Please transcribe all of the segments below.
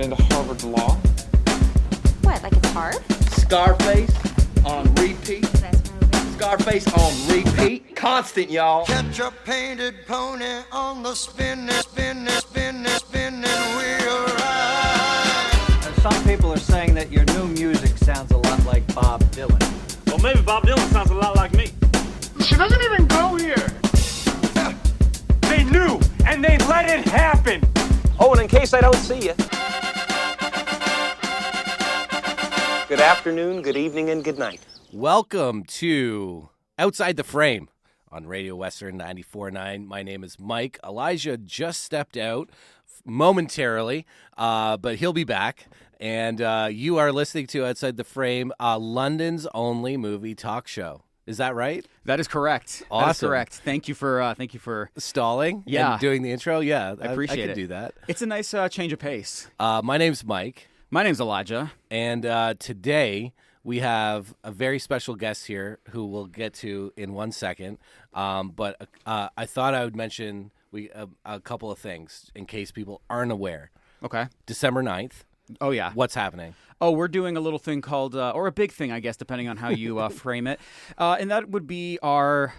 got into Harvard Law. What, like it's hard? Scarface on repeat. Best movie. Scarface on repeat. Constant, y'all. Catch a painted pony on the spinning wheel ride. Some people are saying that your new music sounds a lot like Bob Dylan. Well, maybe Bob Dylan sounds a lot like me. She doesn't even go here. They knew, and they let it happen. Oh, and in case I don't see you. Good afternoon, good evening, and good night. Welcome to Outside the Frame on Radio Western 94.9. My name is Mike. Elijah just stepped out momentarily, but he'll be back. And you are listening to Outside the Frame, London's only movie talk show. Is that right? That is correct. Awesome. That is correct. Thank you for stalling. Yeah. And doing the intro. Yeah, I appreciate I can it. do that. It's a nice change of pace. My name's Mike. My name's Elijah. And today we have a very special guest here who we'll get to in 1 second. But I thought I would mention a couple of things in case people aren't aware. Okay. December 9th. Oh, yeah. What's happening? Oh, we're doing a little thing called, or a big thing, I guess, depending on how you frame it. And that would be our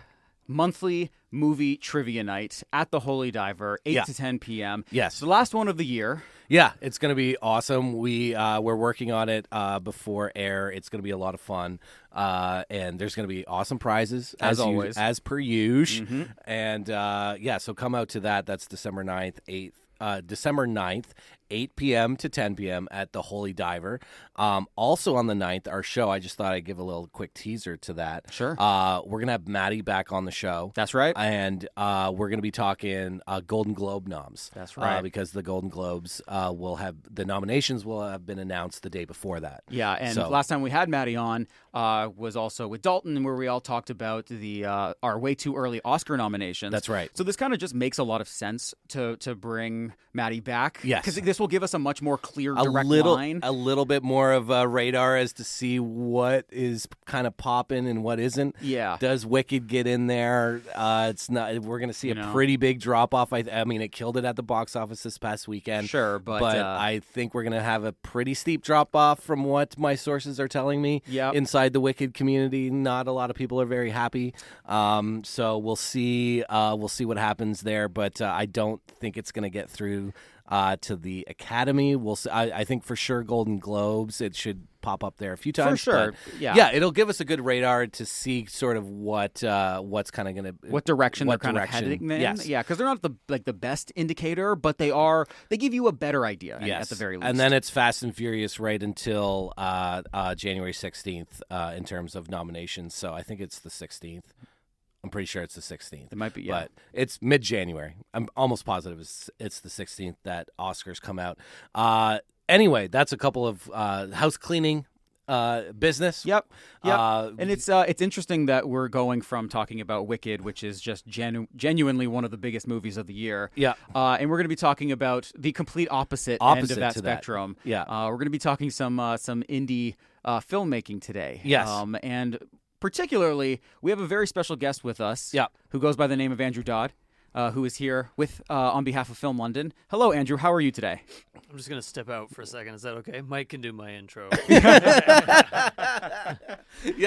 monthly movie trivia night at the Holy Diver, 8 to 10 p.m. Yes. It's the last one of the year. Yeah, it's going to be awesome. We're working on it before air. It's going to be a lot of fun. And there's going to be awesome prizes. As always. As per usual. Mm-hmm. And, so come out to that. That's December 9th, 8 p.m. to 10 p.m. at the Holy Diver. Also on the 9th, our show, I just thought I'd give a little quick teaser to that. Sure. We're going to have Maddie back on the show. That's right. And we're going to be talking Golden Globe noms. That's right. Because the Golden Globes the nominations will have been announced the day before that. Yeah, and last time we had Maddie on was also with Dalton, where we all talked about our way too early Oscar nominations. That's right. So this kind of just makes a lot of sense to bring Maddie back. Yes. Because this will give us a much more clear, direct line. A little bit more of a radar as to see what is kind of popping and what isn't. Yeah. Does Wicked get in there? It's not. We're going to see a pretty big drop off. I mean, it killed it at the box office this past weekend. Sure, but I think we're going to have a pretty steep drop off from what my sources are telling me. Yep. Inside the Wicked community, not a lot of people are very happy. So we'll see. We'll see what happens there, but I don't think it's going to get through to the Academy. We'll see. I think for sure Golden Globes, it should pop up there a few times. For sure, yeah, it'll give us a good radar to see sort of what's kind of going to what direction they're kind of heading in. Yes. Yeah, because they're not the best indicator, but they give you a better idea. Yes. At the very least. And then it's Fast and Furious right until January 16th in terms of nominations. So I think it's the 16th. I'm pretty sure it's the 16th. It might be, yeah. But it's mid-January. I'm almost positive it's the 16th that Oscars come out. Anyway, that's a couple of house cleaning business. Yep. And it's interesting that we're going from talking about Wicked, which is just genuinely one of the biggest movies of the year. Yeah. And we're going to be talking about the complete opposite end of that to spectrum. That. Yeah. We're going to be talking some indie filmmaking today. Yes. And particularly, we have a very special guest with us. Yeah. Who goes by the name of Andrew Dodd, who is here with on behalf of Film London. Hello, Andrew. How are you today? I'm just going to step out for a second. Is that okay? Mike can do my intro. Yeah,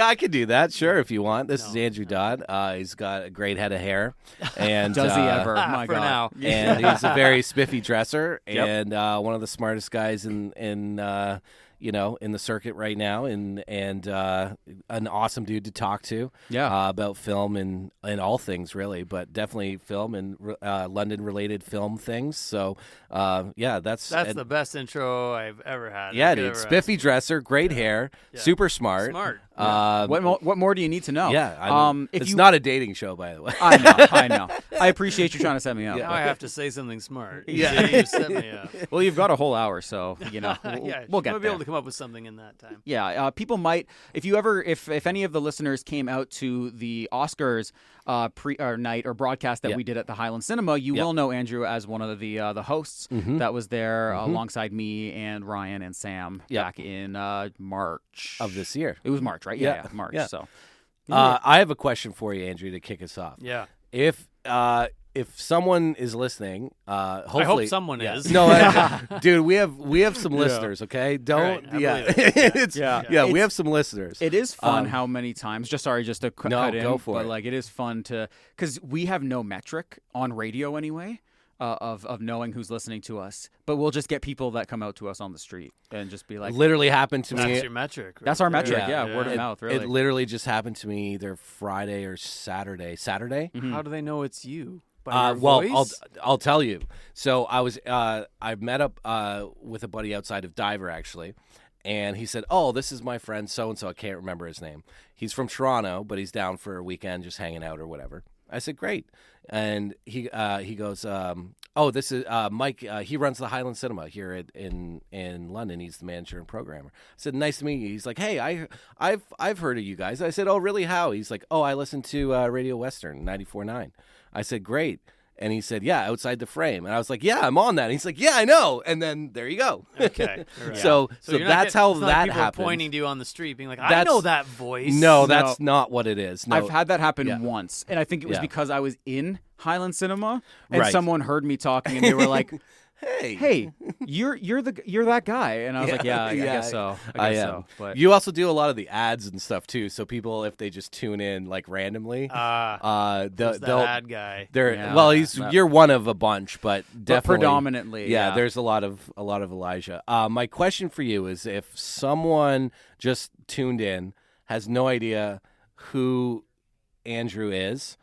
I can do that. Sure, if you want. This is Andrew Dodd. He's got a great head of hair. And does he ever? My for God. now. And he's a very spiffy dresser and Yep. one of the smartest guys in the circuit right now, and an awesome dude to talk to. Yeah. About film and all things really, but definitely film and London-related film things. So, that's the best intro I've ever had. Yeah, dude. Spiffy dresser, great hair, super smart. Smart. What more do you need to know? Yeah. It's not a dating show, by the way. I know. I appreciate you trying to set me up. Now I have to say something smart. Yeah. You set me up. Well, you've got a whole hour, so we'll get I'll be there. able to come up with something in that time. Yeah, people might, if any of the listeners came out to the Oscars night or broadcast that we did at the Hyland Cinema, you will know Andrew as one of the hosts that was there alongside me and Ryan and Sam back in March of this year. It was March, right? Yeah, March. Yeah. So, I have a question for you, Andrew, to kick us off. Yeah. If someone is listening, hopefully I hope someone is. No, dude, we have some listeners. Okay, don't. Right, Yeah, we have some listeners. It is fun how many times. Just to cut in. Go for but it. Like it is fun because we have no metric on radio anyway. Of knowing who's listening to us, but we'll just get people that come out to us on the street and just be like, literally happened to me. That's your metric. Right? That's our metric. Yeah. Word of mouth. Really, It literally just happened to me either Friday or Saturday. How do they know it's you? By your Well, voice? I'll tell you. So I met up with a buddy outside of Diver actually, and he said, "Oh, this is my friend so and so. I can't remember his name. He's from Toronto, but he's down for a weekend, just hanging out or whatever." I said, "Great," and he goes, "Oh, this is Mike. He runs the Hyland Cinema here in London. He's the manager and programmer." I said, "Nice to meet you." He's like, "Hey, I've heard of you guys." I said, "Oh, really? How?" He's like, "Oh, I listen to Radio Western 94.9." I said, "Great." And he said, "Yeah, Outside the Frame." And I was like, "Yeah, I'm on that." And he's like, "Yeah, I know." And then there you go. Okay. Right. So you're not that's how it's not like that people happened. pointing to you on the street, being like, "I know that voice." No, that's not what it is. No. I've had that happen once, and I think it was Yeah. because I was in Hyland Cinema, and Right. someone heard me talking, and they were like, Hey, "Hey, you're that guy," and I was like, "Yeah, I guess so. I guess am. so." But You also do a lot of the ads and stuff too. So people, if they just tune in like randomly, who's that they'll. ad guy. They're Yeah. well, you're one of a bunch, but definitely predominantly, yeah. There's a lot of Elijah. My question for you is: if someone just tuned in, has no idea who Andrew is,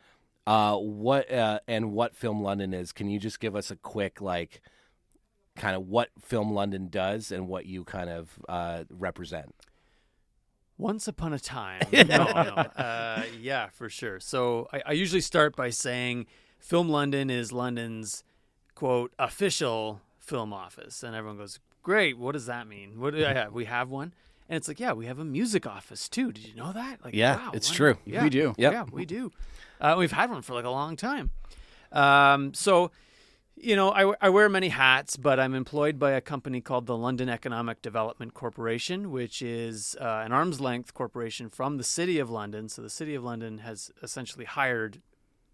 what Film London is, can you just give us a quick kind of what Film London does and what you kind of represent? Once upon a time. No. Yeah, for sure. So I usually start by saying Film London is London's, quote, official film office. And everyone goes, great, what does that mean? What do I have? We have one? And it's like, yeah, we have a music office too. Did you know that? Like, Yeah, wow, it's wow. true. Yeah, We do. Yep. Yeah, we do. We've had one for like a long time. So, you know, I wear many hats, but I'm employed by a company called the London Economic Development Corporation, which is an arm's length corporation from the City of London. So the City of London has essentially hired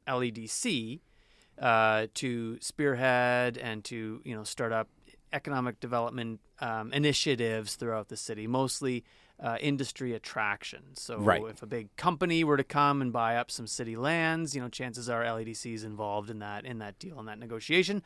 LEDC to spearhead and to, you know, start up economic development initiatives throughout the city, mostly industry attractions. So Right. if a big company were to come and buy up some city lands, you know, chances are LEDC is involved in that deal, in that negotiation.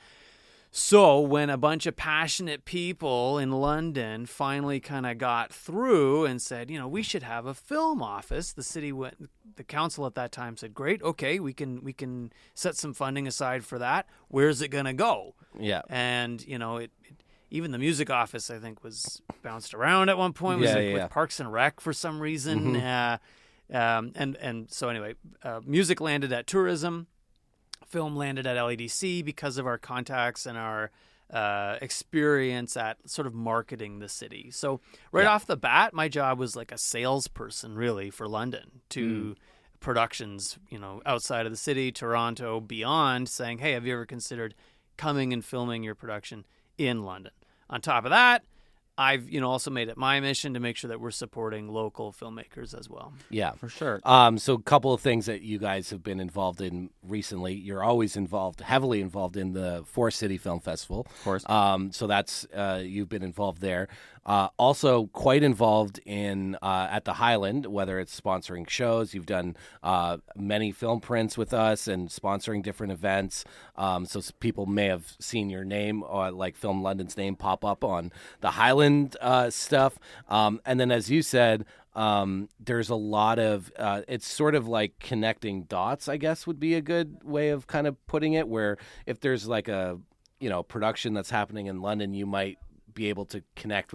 So when a bunch of passionate people in London finally kind of got through and said, you know, we should have a film office, the council at that time said, great, okay, we can set some funding aside for that. Where's it going to go? Yeah. And, you know, even the music office, I think, was bounced around at one point. It was with Parks and Rec for some reason. And so anyway, music landed at tourism. Film landed at LEDC because of our contacts and our experience at sort of marketing the city. So right off the bat, my job was like a salesperson, really, for London to productions, you know, outside of the city, Toronto, beyond, saying, hey, have you ever considered coming and filming your production in London? On top of that, I've, you know, also made it my mission to make sure that we're supporting local filmmakers as well. Yeah, for sure. So a couple of things that you guys have been involved in recently. You're always heavily involved in the Forest City Film Festival. Of course. So that's you've been involved there. Also quite involved in at the Hyland, whether it's sponsoring shows. You've done many film prints with us and sponsoring different events. So people may have seen your name, like Film London's name, pop up on the Hyland stuff. And then, as you said, there's a lot of it's sort of like connecting dots, I guess would be a good way of kind of putting it, where if there's like a, you know, production that's happening in London, you might be able to connect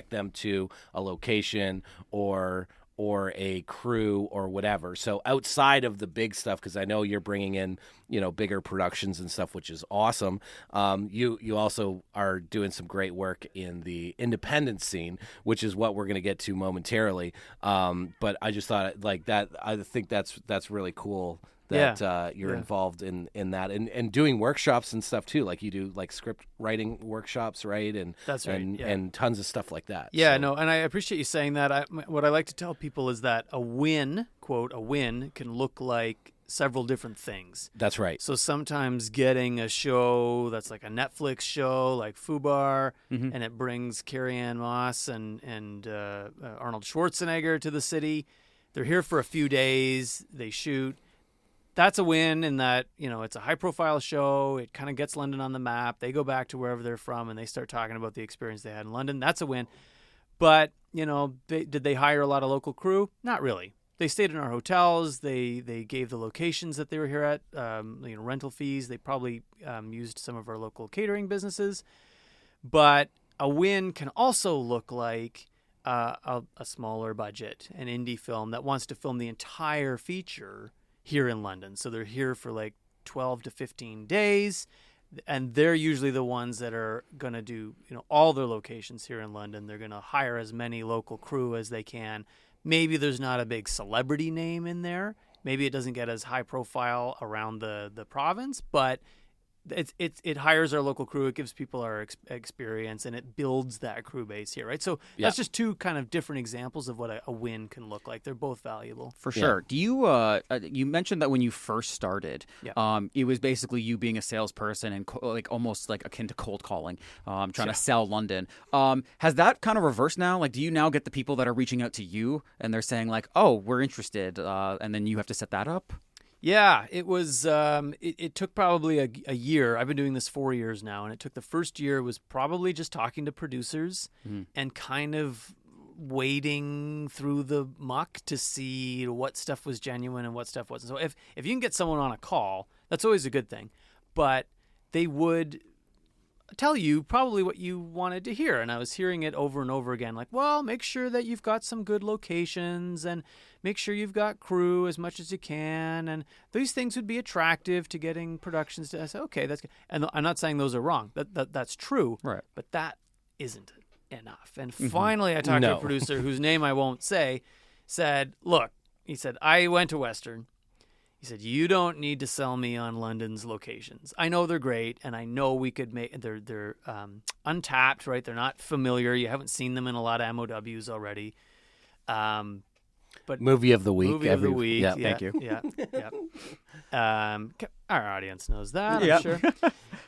them to a location or a crew or whatever. So outside of the big stuff, because I know you're bringing in, you know, bigger productions and stuff, which is awesome. You also are doing some great work in the independent scene, which is what we're going to get to momentarily. But I just thought like that. I think that's really cool that you're involved in that and doing workshops and stuff too. Like you do like script writing workshops, right? And that's right. And tons of stuff like that. Yeah, so. no, and I appreciate you saying that. What I like to tell people is that a win, quote, a win can look like several different things. That's right. So sometimes getting a show that's like a Netflix show, like Fubar, and it brings Carrie-Anne Moss and Arnold Schwarzenegger to the city. They're here for a few days. They shoot. That's a win in that, it's a high-profile show. It kind of gets London on the map. They go back to wherever they're from, and they start talking about the experience they had in London. That's a win. But, did they hire a lot of local crew? Not really. They stayed in our hotels. They gave the locations that they were here at, rental fees. They probably used some of our local catering businesses. But a win can also look like a smaller budget, an indie film that wants to film the entire feature here in London. So they're here for like 12 to 15 days, and they're usually the ones that are going to do, all their locations here in London. They're going to hire as many local crew as they can. Maybe there's not a big celebrity name in there. Maybe it doesn't get as high profile around the province, but it hires our local crew. It gives people our experience, and it builds that crew base here, right? So that's just two kind of different examples of what a win can look like. They're both valuable. For sure. Do you you mentioned that when you first started, it was basically you being a salesperson and almost like akin to cold calling, trying to sell London. Has that kind of reversed now? Like, do you now get the people that are reaching out to you and they're saying like, "Oh, we're interested," and then you have to set that up? Yeah, it was. It took probably a year. I've been doing this 4 years now, and it took the first year was probably just talking to producers and kind of wading through the muck to see what stuff was genuine and what stuff wasn't. So if you can get someone on a call, that's always a good thing. But they would tell you probably what you wanted to hear, and I was hearing it over and over again, like, well, make sure that you've got some good locations and make sure you've got crew as much as you can, and these things would be attractive to getting productions to. I said, okay, that's good. And I'm not saying those are wrong. That's true, right? But that isn't enough. And finally, I talked to a producer whose name I won't say. Said, look, he said, I went to Western. He said, you don't need to sell me on London's locations. I know they're great, and I know we could make they're untapped, right? They're not familiar. You haven't seen them in a lot of MOWs already. But movie of the week. Movie of the week. Yeah, thank you. Yeah. Our audience knows that, I'm sure.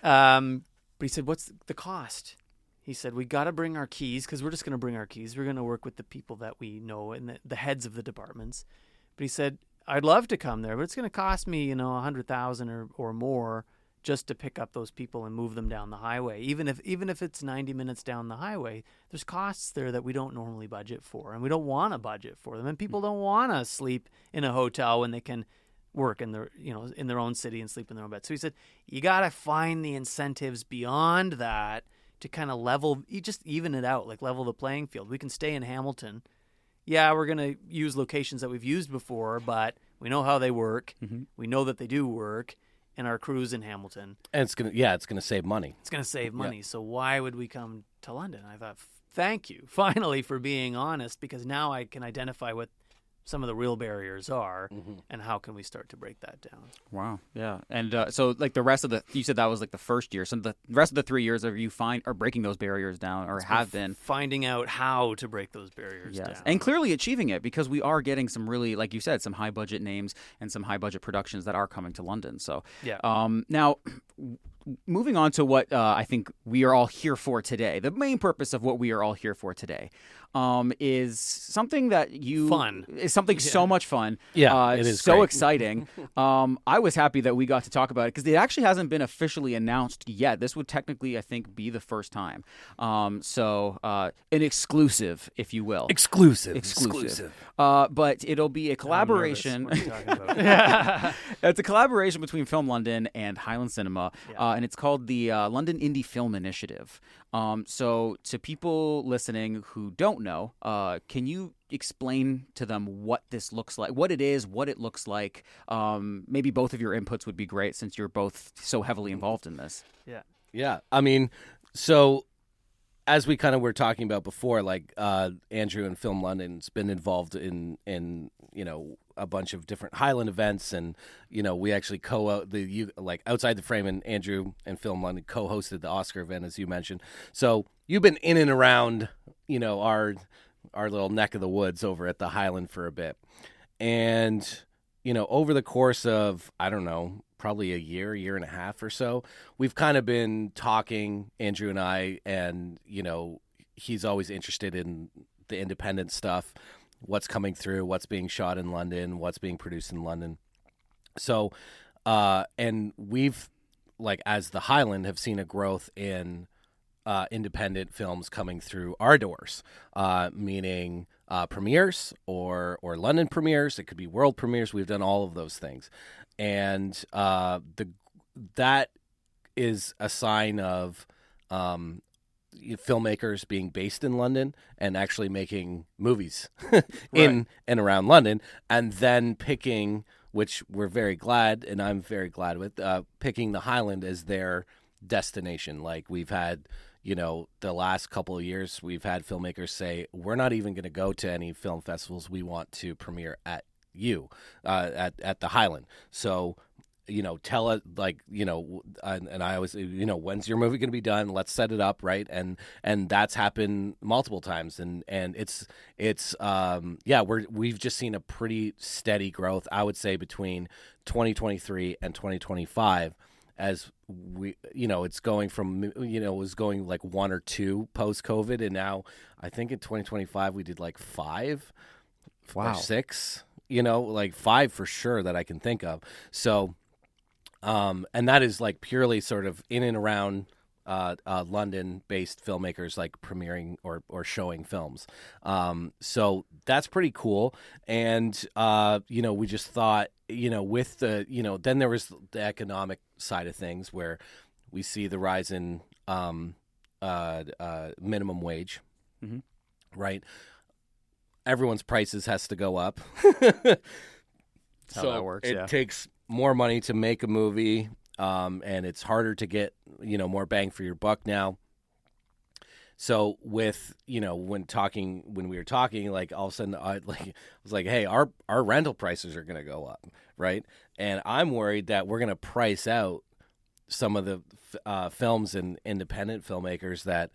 But he said, what's the cost? He said, we got to bring our keys, because we're just going to bring our keys. We're going to work with the people that we know and the heads of the departments. But he said, I'd love to come there, but it's going to cost me, $100,000 or more just to pick up those people and move them down the highway. Even if it's 90 minutes down the highway, there's costs there that we don't normally budget for, and we don't want to budget for them. And people don't want to sleep in a hotel when they can work in their own city and sleep in their own bed. So he said, you got to find the incentives beyond that to kind of just even it out, like level the playing field. We can stay in Hamilton. Yeah, we're going to use locations that we've used before, but we know how they work. We know that they do work, and our crew's in Hamilton. And it's going to save money. It's going to save money. Yeah. So why would we come to London? I thought, thank you, finally, for being honest, because now I can identify what some of the real barriers are, and how can we start to break that down. Wow, yeah. And so like the rest of you said that was like the first year. So the rest of the 3 years are breaking those barriers down, or have been finding out how to break those barriers down. And clearly achieving it, because we are getting some really, like you said, some high budget names and some high budget productions that are coming to London. So now moving on to what I think we are all here for today. The main purpose of what we are all here for today is something that is something so much fun. Yeah, it is so great. Exciting. I was happy that we got to talk about it, because it actually hasn't been officially announced yet. This would technically, I think, be the first time. So an exclusive, if you will. Exclusive. But it'll be a collaboration. What are you talking about? It's a collaboration between Film London and Hyland Cinema, and it's called the London Indie Film Initiative. So to people listening who don't know, can you explain to them what this looks like, what it is, what it looks like? Maybe both of your inputs would be great, since you're both so heavily involved in this. Yeah. I mean, so as we kind of were talking about before, like Andrew and Film London's been involved in a bunch of different Hyland events, and we actually Outside the Frame, and Andrew and Film London co-hosted the Oscar event, as you mentioned. So you've been in and around our little neck of the woods over at the Hyland for a bit, and over the course of, I don't know, probably a year and a half or so, we've kind of been talking, Andrew and I, and, he's always interested in the independent stuff, what's coming through, what's being shot in London, what's being produced in London. So, and we've, as the Hyland, have seen a growth in independent films coming through our doors, meaning premieres or London premieres. It could be world premieres. We've done all of those things. And that is a sign of filmmakers being based in London and actually making movies in and around London, and then picking, which we're very glad, and I'm very glad with, picking the Hyland as their destination. Like we've had, the last couple of years, we've had filmmakers say, we're not even going to go to any film festivals. We want to premiere at at the Hyland. So, tell us, and I always, when's your movie going to be done? Let's set it up, right? And that's happened multiple times, and we've just seen a pretty steady growth, I would say, between 2023 and 2025, as we, it's going from, it was going like 1 or 2 post-COVID, and now I think in 2025 we did like 5 or 6, 5 for sure that I can think of. So, and that is like purely sort of in and around London-based filmmakers, like premiering or showing films. So that's pretty cool. And, we just thought, with the, then there was the economic side of things where we see the rise in minimum wage, right? Everyone's prices has to go up. How that works, it takes more money to make a movie, and it's harder to get, more bang for your buck now. So with, when we were talking, like all of a sudden I was like, hey, our rental prices are going to go up, right? And I'm worried that we're going to price out some of the films and independent filmmakers that,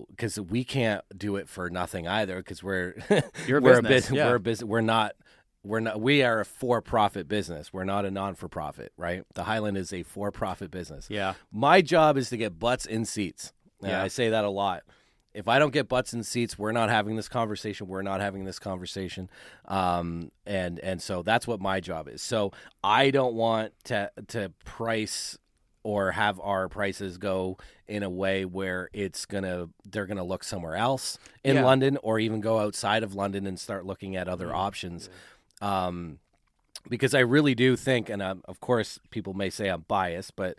because we can't do it for nothing either, because we're we are a for-profit business. We're not a non-for-profit, right? The Hyland is a for-profit business. Yeah. My job is to get butts in seats. Yeah. I say that a lot. If I don't get butts in seats, we're not having this conversation. And so that's what my job is. So I don't want to price or have our prices go in a way where they're gonna look somewhere else in London, or even go outside of London and start looking at other options. Because I really do think, and of course people may say I'm biased, but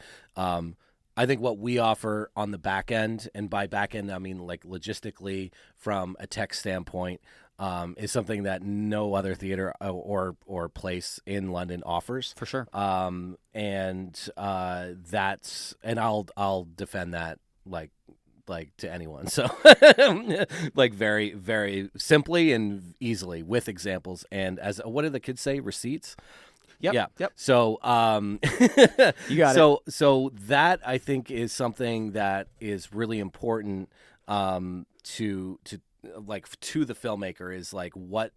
I think what we offer on the back end, and by back end I mean like logistically from a tech standpoint, is something that no other theater or place in London offers. For sure. And I'll defend that like to anyone. So like very, very simply and easily with examples. And as what do the kids say? Receipts? Yep. Yeah. Yep. So, you got it. So that I think is something that is really important, to the filmmaker, is like, what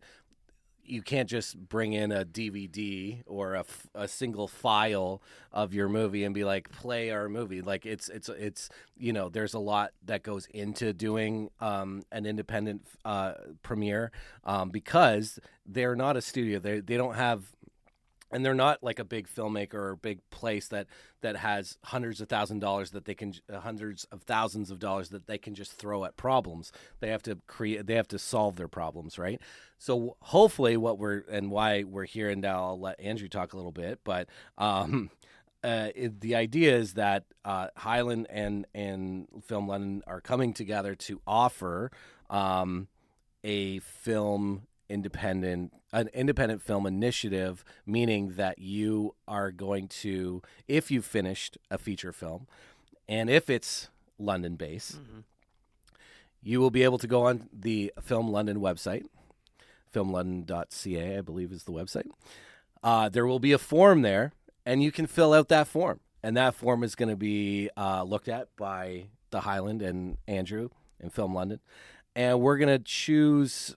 you can't just bring in a DVD or a single file of your movie and be like, play our movie. Like it's there's a lot that goes into doing an independent premiere, because they're not a studio. They don't have. And they're not like a big filmmaker or a big place that has hundreds of thousands of dollars that they can just throw at problems. They have to create. They have to solve their problems, right? So hopefully, why we're here, and now I'll let Andrew talk a little bit. But the idea is that Hyland and Film London are coming together to offer an independent film initiative, meaning that you are going to, if you've finished a feature film, and if it's London-based, you will be able to go on the Film London website, filmlondon.ca, I believe is the website. There will be a form there, and you can fill out that form. And that form is going to be looked at by the Hyland and Andrew and Film London. And we're going to choose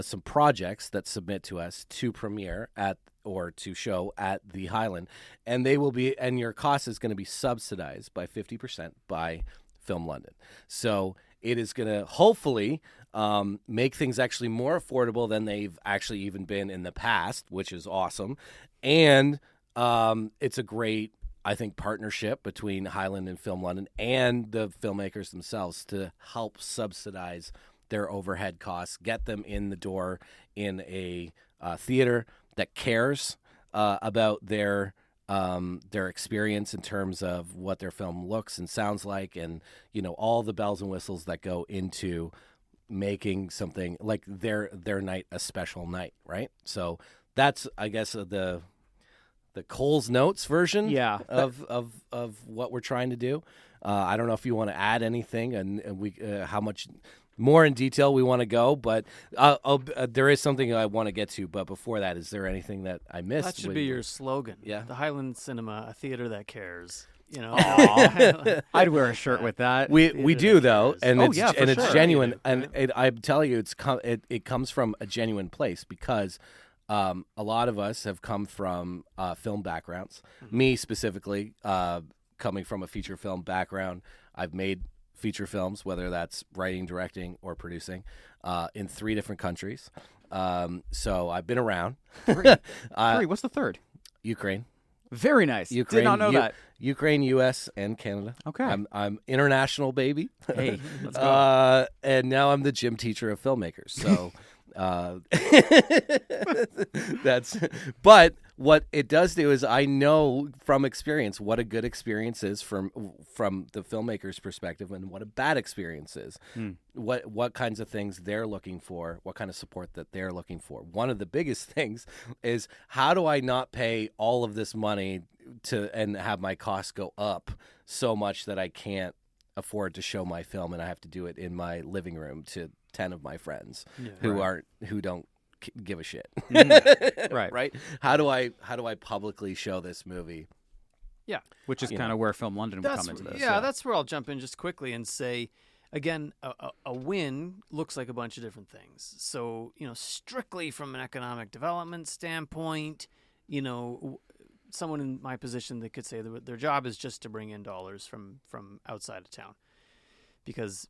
some projects that submit to us to premiere or to show at the Hyland, and your cost is going to be subsidized by 50% by Film London. So it is going to hopefully make things actually more affordable than they've actually even been in the past, which is awesome. And it's a great, I think, partnership between Hyland and Film London and the filmmakers themselves to help subsidize their overhead costs, get them in the door in a theater that cares about their experience in terms of what their film looks and sounds like, and all the bells and whistles that go into making something like their night a special night, right? So that's, I guess, the Cole's Notes version of what we're trying to do. I don't know if you want to add anything and we how much more in detail we want to go, but there is something I want to get to. But before that, is there anything that I missed? That should be your slogan. Yeah, the Hyland Cinema, a theater that cares. I'd wear a shirt with that. We do though, and it's sure. genuine, and I'm telling you, it comes from a genuine place because a lot of us have come from film backgrounds. Mm-hmm. Me specifically, coming from a feature film background, I've made feature films, whether that's writing, directing, or producing, in 3 different countries. So I've been around. 3. What's the third? Ukraine. Very nice. Ukraine, did not know that. Ukraine, U.S., and Canada. Okay. I'm international, baby. Hey, let's go. And now I'm the gym teacher of filmmakers. So but what it does do is I know from experience what a good experience is from the filmmaker's perspective and what a bad experience is. What kinds of things they're looking for, what kind of support that they're looking for. One of the biggest things is, how do I not pay all of this money and have my costs go up so much that I can't afford to show my film and I have to do it in my living room to 10 of my friends who don't give a shit. Right. How do I publicly show this movie? Yeah, which is kind of where Film London would come into this. Yeah, that's where I'll jump in just quickly and say, again, a win looks like a bunch of different things. So, strictly from an economic development standpoint, someone in my position that could say that their job is just to bring in dollars from outside of town, because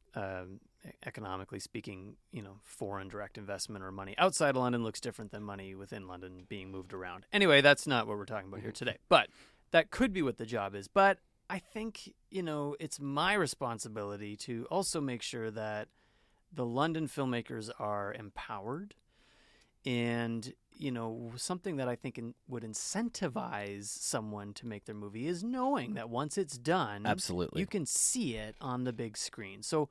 economically speaking, foreign direct investment or money outside of London looks different than money within London being moved around. Anyway, that's not what we're talking about here today, but that could be what the job is. But I think, it's my responsibility to also make sure that the London filmmakers are empowered, and something that I think would incentivize someone to make their movie is knowing that once it's done, absolutely, you can see it on the big screen. So,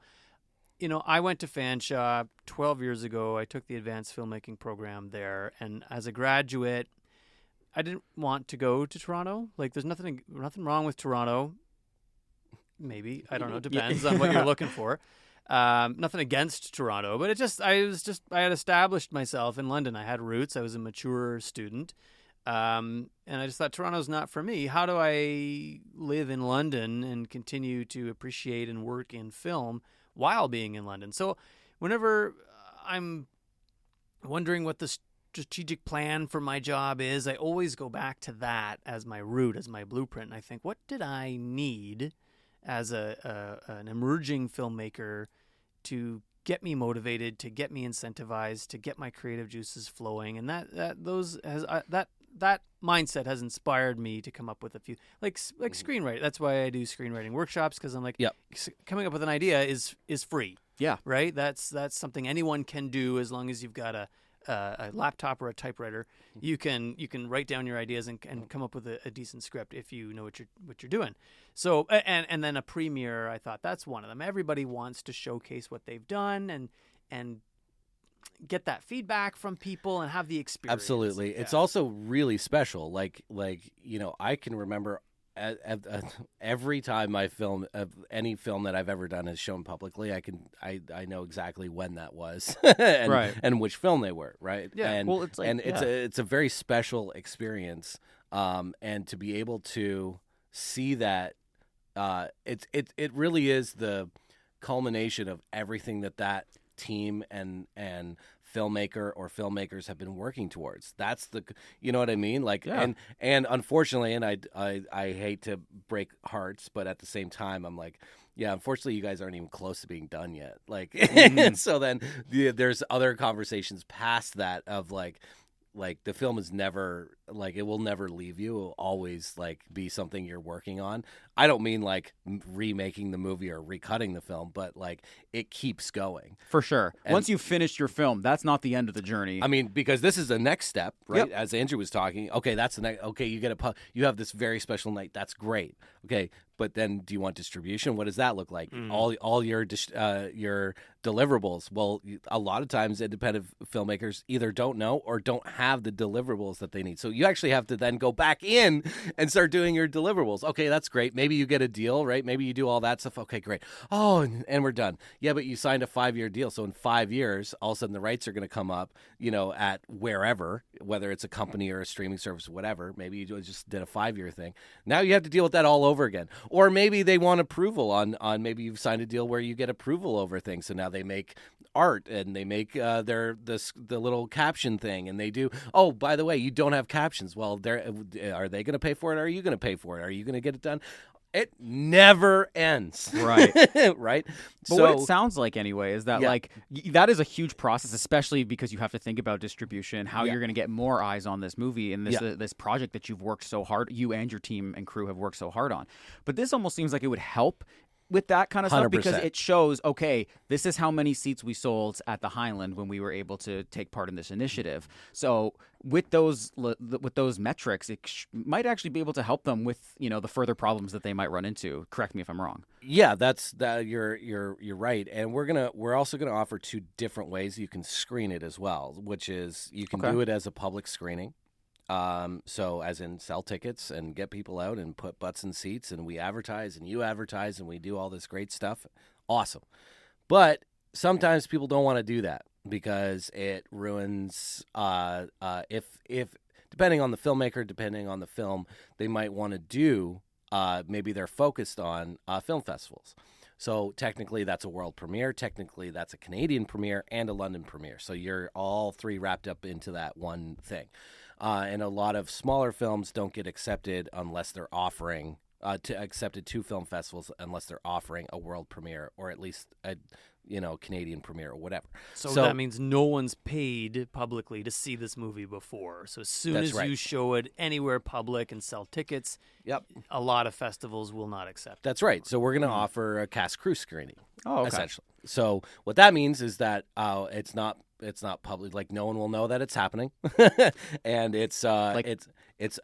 I went to Fanshawe 12 years ago. I took the advanced filmmaking program there, and as a graduate, I didn't want to go to Toronto. Like, there's nothing wrong with Toronto. Maybe, I don't know. Depends on what you're looking for. Nothing against Toronto, but I had established myself in London. I had roots. I was a mature student. And I just thought, Toronto's not for me. How do I live in London and continue to appreciate and work in film while being in London? So whenever I'm wondering what the strategic plan for my job is, I always go back to that as my root, as my blueprint. And I think, what did I need as an emerging filmmaker to get me motivated, to get me incentivized, to get my creative juices flowing? And that mindset has inspired me to come up with a few, like screenwriting. That's why I do screenwriting workshops, because I'm like, coming up with an idea is free. Yeah, right. That's something anyone can do as long as you've got a laptop or a typewriter. You can write down your ideas and come up with a decent script if you know what you're doing. So and then a premiere, I thought that's one of them. Everybody wants to showcase what they've done and get that feedback from people and have the experience. Absolutely. Yeah. It's also really special. Like I can remember every time I film any film that I've ever done is shown publicly, I know exactly when that was and which film they were, right? Yeah. And it's like, it's a very special experience, and to be able to see that it really is the culmination of everything that team and filmmaker or filmmakers have been working towards. That's the, you know what I mean? Like, and unfortunately, and I hate to break hearts, but at the same time, I'm like, yeah, unfortunately, you guys aren't even close to being done yet. Like, so then there's other conversations past that of like the film is never, like, it will never leave you. It will always, like, be something you're working on. I don't mean, like, remaking the movie or recutting the film, but, like, it keeps going. For sure. And once you've finished your film, that's not the end of the journey. I mean, because this is the next step, right? Yep. As Andrew was talking, okay, that's the next, okay, you have this very special night. That's great. Okay, but then do you want distribution? What does that look like? All your deliverables. Well, a lot of times independent filmmakers either don't know or don't have the deliverables that they need. So you actually have to then go back in and start doing your deliverables. Okay, that's great. Maybe you get a deal, right? Maybe you do all that stuff. Okay, great. Oh, and we're done. Yeah, but you signed a 5-year deal. So in 5 years, all of a sudden the rights are going to come up, at wherever, whether it's a company or a streaming service, whatever. Maybe you just did a 5-year thing. Now you have to deal with that all over again. Or maybe they want approval on maybe you've signed a deal where you get approval over things. So now they make art and they make the little caption thing, and they do. Oh, by the way, you don't have captions. Well, are they going to pay for it? Or are you going to pay for it? Are you going to get it done? It never ends. Right. Right. But what it sounds like anyway is that that is a huge process, especially because you have to think about distribution, how you're going to get more eyes on this movie and this project that you've worked so hard, you and your team and crew have worked so hard on. But this almost seems like it would help with that kind of 100%. Stuff, because it shows, okay, this is how many seats we sold at the Hyland when we were able to take part in this initiative. So with those metrics, it might actually be able to help them with the further problems that they might run into. Correct me if I'm wrong. Yeah, you're right, and we're also gonna offer 2 different ways you can screen it as well, which is you can do it as a public screening. So as in sell tickets and get people out and put butts in seats, and we advertise and you advertise and we do all this great stuff. Awesome. But sometimes people don't want to do that because it ruins, if depending on the filmmaker, depending on the film, they might want to do, maybe they're focused on film festivals. So technically that's a world premiere. Technically that's a Canadian premiere and a London premiere. So you're all 3 wrapped up into that one thing. And a lot of smaller films don't get accepted unless they're offering accepted to film festivals unless they're offering a world premiere or at least a Canadian premiere or whatever. So that means no one's paid publicly to see this movie before. So as soon as you show it anywhere public and sell tickets, a lot of festivals will not accept it. That's right. So we're going to offer a cast crew screening. Oh, okay. Essentially. So what that means is that it's not public. Like no one will know that it's happening, and it's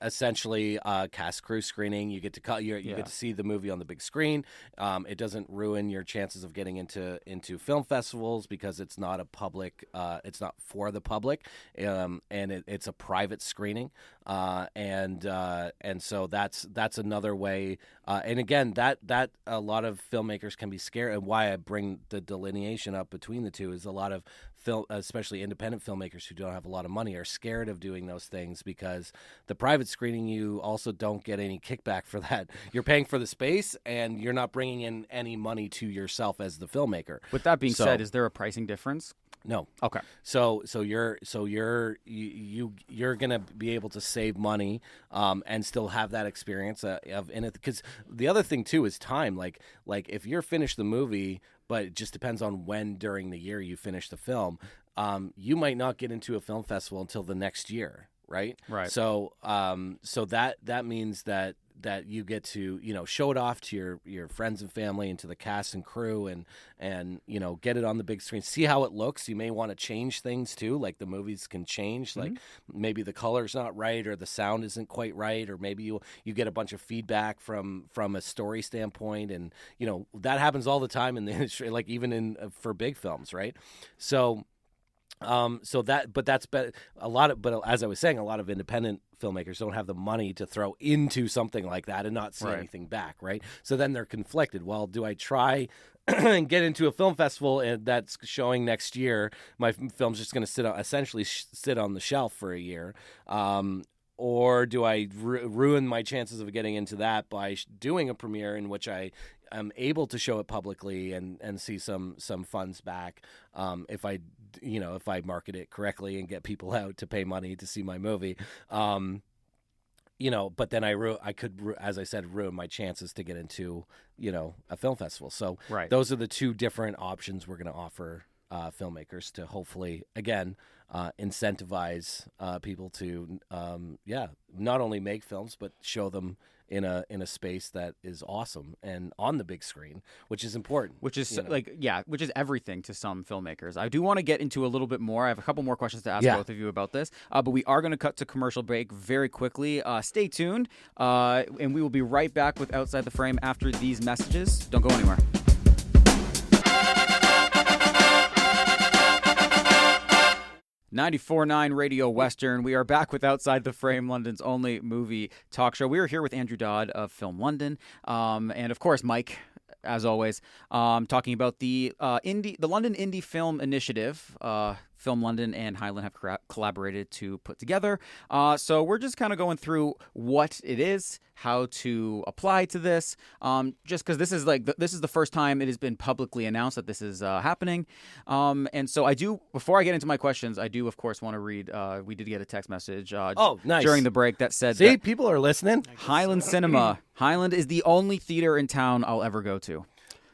essentially a cast crew screening. You get to get to see the movie on the big screen. It doesn't ruin your chances of getting into film festivals because it's not a public. It's not for the public, and it's a private screening. And so that's another way. And again, that a lot of filmmakers can be scared, and why I bring the delineation up between the two is a lot of especially independent filmmakers who don't have a lot of money, are scared of doing those things because the private screening, you also don't get any kickback for that. You're paying for the space, and you're not bringing in any money to yourself as the filmmaker. With that being said, is there a pricing difference? No. Okay. So you're gonna be able to save money, and still have that experience of in it. Because the other thing too is time. Like if you're finished the movie, but it just depends on when during the year you finish the film. You might not get into a film festival until the next year, right? Right. So that means that you get to show it off to your friends and family and to the cast and crew and get it on the big screen, see how it looks. You may want to change things too, like the movies can change, like maybe the color's not right or the sound isn't quite right, or maybe you get a bunch of feedback from a story standpoint, and that happens all the time in the industry, like even for big films, right? So that's a lot of, but as I was saying, a lot of independent filmmakers don't have the money to throw into something like that and not see anything back, right? So then they're conflicted. Well, do I try and get into a film festival and that's showing next year? My film's just going to essentially sit on the shelf for a year. or do I ruin my chances of getting into that by doing a premiere in which I am able to show it publicly and see some funds back if I market it correctly and get people out to pay money to see my movie. But then I could, as I said, ruin my chances to get into, a film festival. So those are the two different options we're going to offer filmmakers to hopefully, again, incentivize people to, not only make films, but show them in a space that is awesome and on the big screen, which is important. Which is which is everything to some filmmakers. I do want to get into a little bit more. I have a couple more questions to ask both of you about this, but we are going to cut to commercial break very quickly. Stay tuned, and we will be right back with Outside the Frame after these messages. Don't go anywhere. 94.9 Radio Western. We are back with Outside the Frame, London's only movie talk show. We are here with Andrew Dodd of Film London, and of course Mike, as always, talking about the London Indie Film Initiative. Film London and Hyland have collaborated to put together. So we're just kind of going through what it is, how to apply to this, just because this is the first time it has been publicly announced that this is happening. And so before I get into my questions, I do, of course, want to read, we did get a text message nice. during the break that said that people are listening. Hyland Cinema. Hyland is the only theater in town I'll ever go to.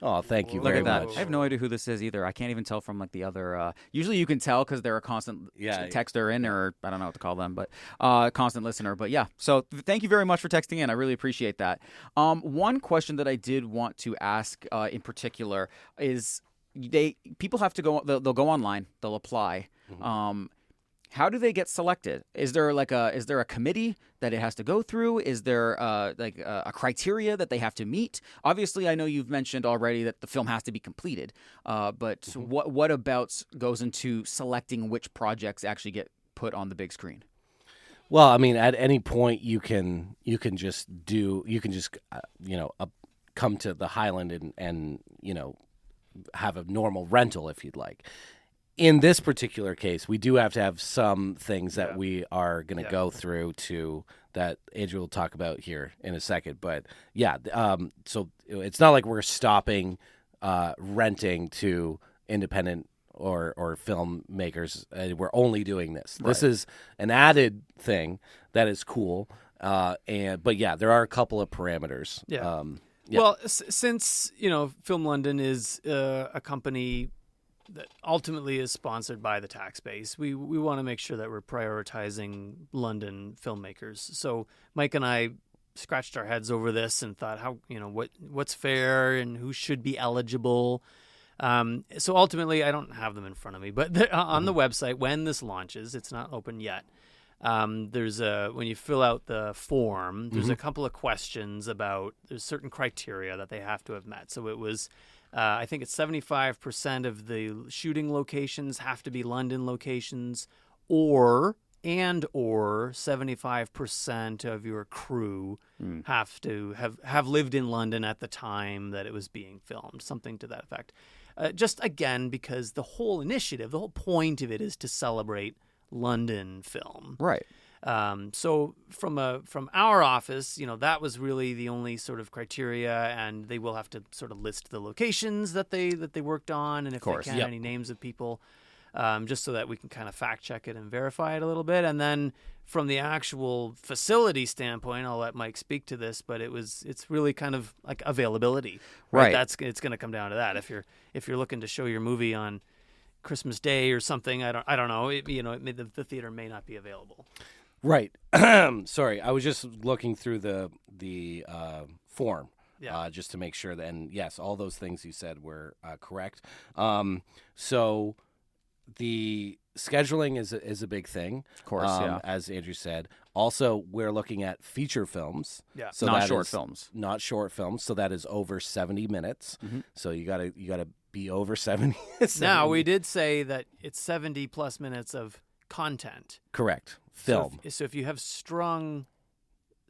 Oh, thank you Look very at that. much. I have no idea who this is either. I can't even tell from the other. Usually you can tell because they're a constant texter in, or I don't know what to call them, but constant listener. But yeah, so thank you very much for texting in. I really appreciate that. One question that I did want to ask in particular is people have to go. They'll go online. They'll apply. Mm-hmm. How do they get selected? Is there a committee that it has to go through? Is there a criteria that they have to meet? Obviously, I know you've mentioned already that the film has to be completed, but mm-hmm. what about goes into selecting which projects actually get put on the big screen? Well, I mean, at any point you can just come to the Hyland and have a normal rental if you'd like. In this particular case, we do have to have some things that we are going to go through that Andrew will talk about here in a second. But so it's not like we're stopping renting to independent or filmmakers. We're only doing this. Right. This is an added thing that is cool. But there are a couple of parameters. Yeah. Well, since Film London is a company that ultimately is sponsored by the tax base, we want to make sure that we're prioritizing London filmmakers. So Mike and I scratched our heads over this and thought, what's fair and who should be eligible. So ultimately, I don't have them in front of me, but on the website, when this launches, it's not open yet. There's when you fill out the form, there's a couple of questions about, there's certain criteria that they have to have met. So it was, I think it's 75% of the shooting locations have to be London locations, or 75% of your crew have to have lived in London at the time that it was being filmed, something to that effect. Just again, because the whole initiative, the whole point of it is to celebrate London film. Right. So from our office, that was really the only sort of criteria, and they will have to sort of list the locations that they worked on, and if they can, any names of people, just so that we can kind of fact check it and verify it a little bit. And then from the actual facility standpoint, I'll let Mike speak to this, but it's really kind of like availability. Right. It's going to come down to that. If you're looking to show your movie on Christmas Day or something, I don't know. The theater may not be available. Right. Sorry, I was just looking through the form, just to make sure that, and yes, all those things you said were correct. So the scheduling is a big thing, of course. As Andrew said. Also, we're looking at feature films. Yeah. So not short films. Not short films. So that is over 70 minutes. Mm-hmm. So you gotta be over 70. Now, we did say that it's 70 plus minutes of content. Correct. Film. So if you have strung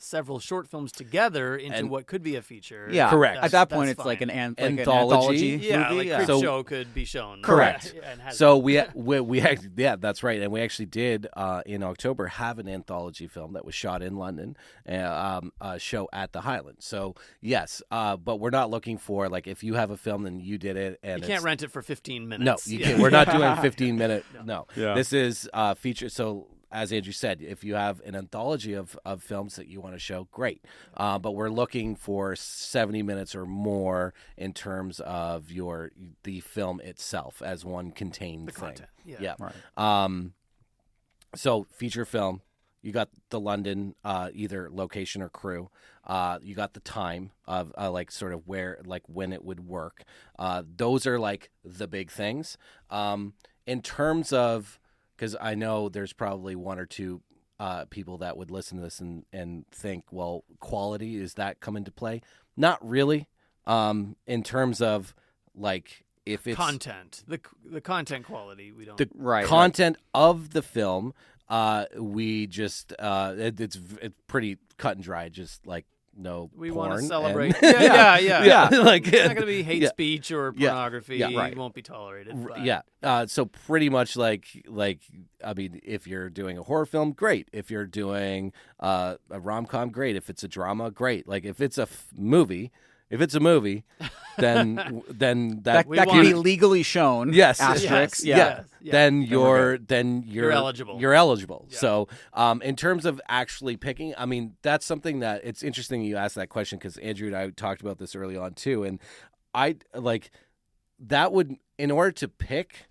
several short films together into And- what could be a feature. Yeah, Correct. At that point, that's it's like fine. an Anthology. Yeah, movie. like So- Creepshow could be shown. Correct. And has So been. we actually, yeah, that's right, and we actually did in October have an anthology film that was shot in London, a show at the Hyland. So yes, but we're not looking for like if you have a film and you did it and You can't rent it for 15 minutes. No, you can't. We're not doing 15-minute. No, this is feature. So as Andrew said, if you have an anthology of films that you want to show, great. But we're looking for 70 minutes or more in terms of the film itself as one contained thing. Content. Yeah. Right. So feature film, you got the London either location or crew. You got the time of like sort of where like when it would work. Those are like the big things. In terms of, because I know there's probably one or two people that would listen to this and think, well, quality, is that come into play? Not really. In terms of like if it's content, the content quality, we don't. the Right, content of the film, we just it's pretty cut and dry. Just like no, we porn want to and- celebrate. Yeah. Like It's not going to be hate yeah. speech or Yeah. pornography. Yeah, right. It won't be tolerated. but- Yeah. So pretty much like I mean, if you're doing a horror film, great. If you're doing a rom-com, great. If it's a drama, great. Like if it's a movie, then that That can be legally shown. Yes. Asterisks. Yes. Yeah. then you're eligible. You're eligible. Yeah. So, in terms of actually picking, I mean, that's something that it's interesting you asked that question because Andrew and I talked about this early on too, and I like that would in order to pick.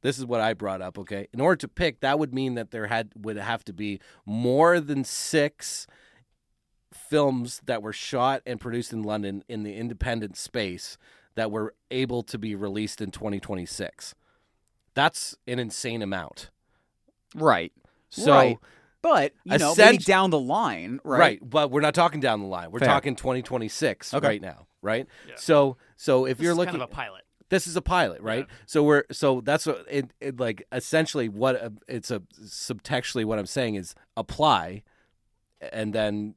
This is what I brought up. Okay, in order to pick, that would mean that there would have to be more than 6 films that were shot and produced in London in the independent space that were able to be released in 2026. That's an insane amount. Right. So, Right. But, maybe Essentially- down the line, right? right, but we're not talking down the line. We're Fair. talking 2026 Okay. right now, right? Yeah. So if This you're is looking kind of a pilot. this is a pilot, right? Yeah. So that's what it like essentially what it's a subtextually what I'm saying is apply and then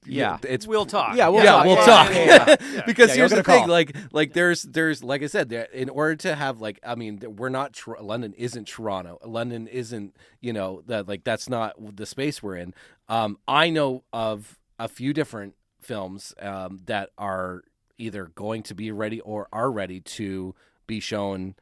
Yeah. it's We'll talk. Yeah, we'll yeah, talk. we'll Yeah, talk. yeah. Because Yeah, here's you'll the get a thing, call. like there's like I said, in order to have like I mean, we're not London isn't Toronto. London isn't that's not the space we're in. I know of a few different films that are either going to be ready or are ready to be shown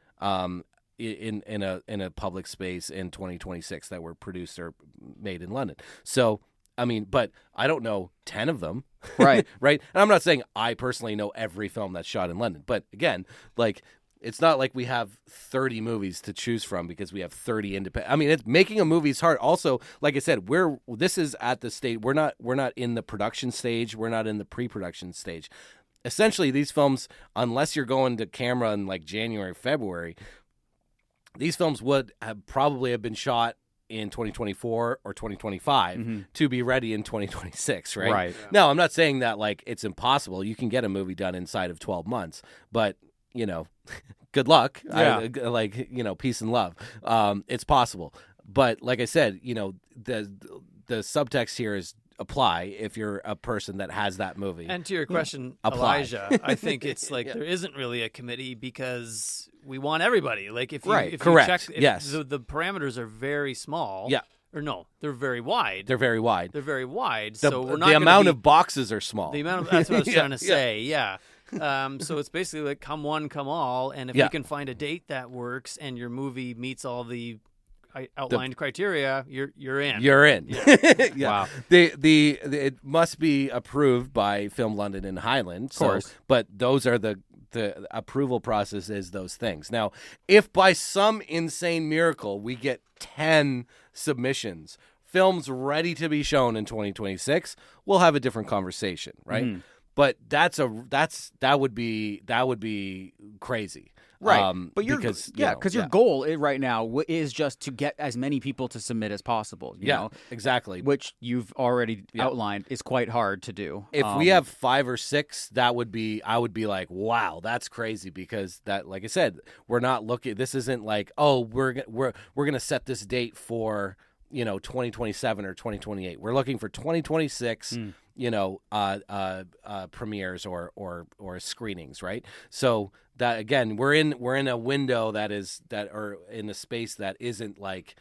in a public space in 2026 that were produced or made in London. So. I mean, but I don't know 10 of them. Right. Right. And I'm not saying I personally know every film that's shot in London. But again, like, it's not like we have 30 movies to choose from because we have 30 independent. I mean, making a movie is hard. Also, like I said, this is at the stage. We're not in the production stage. We're not in the pre-production stage. Essentially, these films, unless you're going to camera in like January, February, these films would have probably have been shot in 2024 or 2025 to be ready in 2026, right? Right. Yeah. Now, I'm not saying that like it's impossible. You can get a movie done inside of 12 months, but good luck. Yeah. Peace and love. It's possible. But like I said, the subtext here is apply if you're a person that has that movie. And to your question, Apply. Elijah, I think it's like there isn't really a committee because we want everybody. Like if you, Right. if Correct. you check, if Yes. the parameters are very small. Yeah. Or no, they're very wide. They're very wide. They're very wide. The, so we're not the gonna amount be, of boxes are small. the amount of that's what I was Yeah, trying to yeah. say. Yeah. So it's basically like come one, come all, and if Yeah. you can find a date that works and your movie meets all the outlined criteria, you're in. You're in. Yeah. Yeah. Wow. It must be approved by Film London and Hyland. Of course. But those are the approval process is those things. Now, if by some insane miracle we get 10 submissions, films ready to be shown in 2026, we'll have a different conversation, right? Mhm. But that would be crazy. Right, but because your goal right now is just to get as many people to submit as possible. You know, exactly. which you've already outlined is quite hard to do. If we have 5 or 6, I would be like, wow, that's crazy because that, like I said, we're not looking. This isn't like, oh, we're gonna set this date for 2027 or 2028. We're looking for 2026. Premieres or screenings, right? So that again, we're in a window or in a space that isn't like,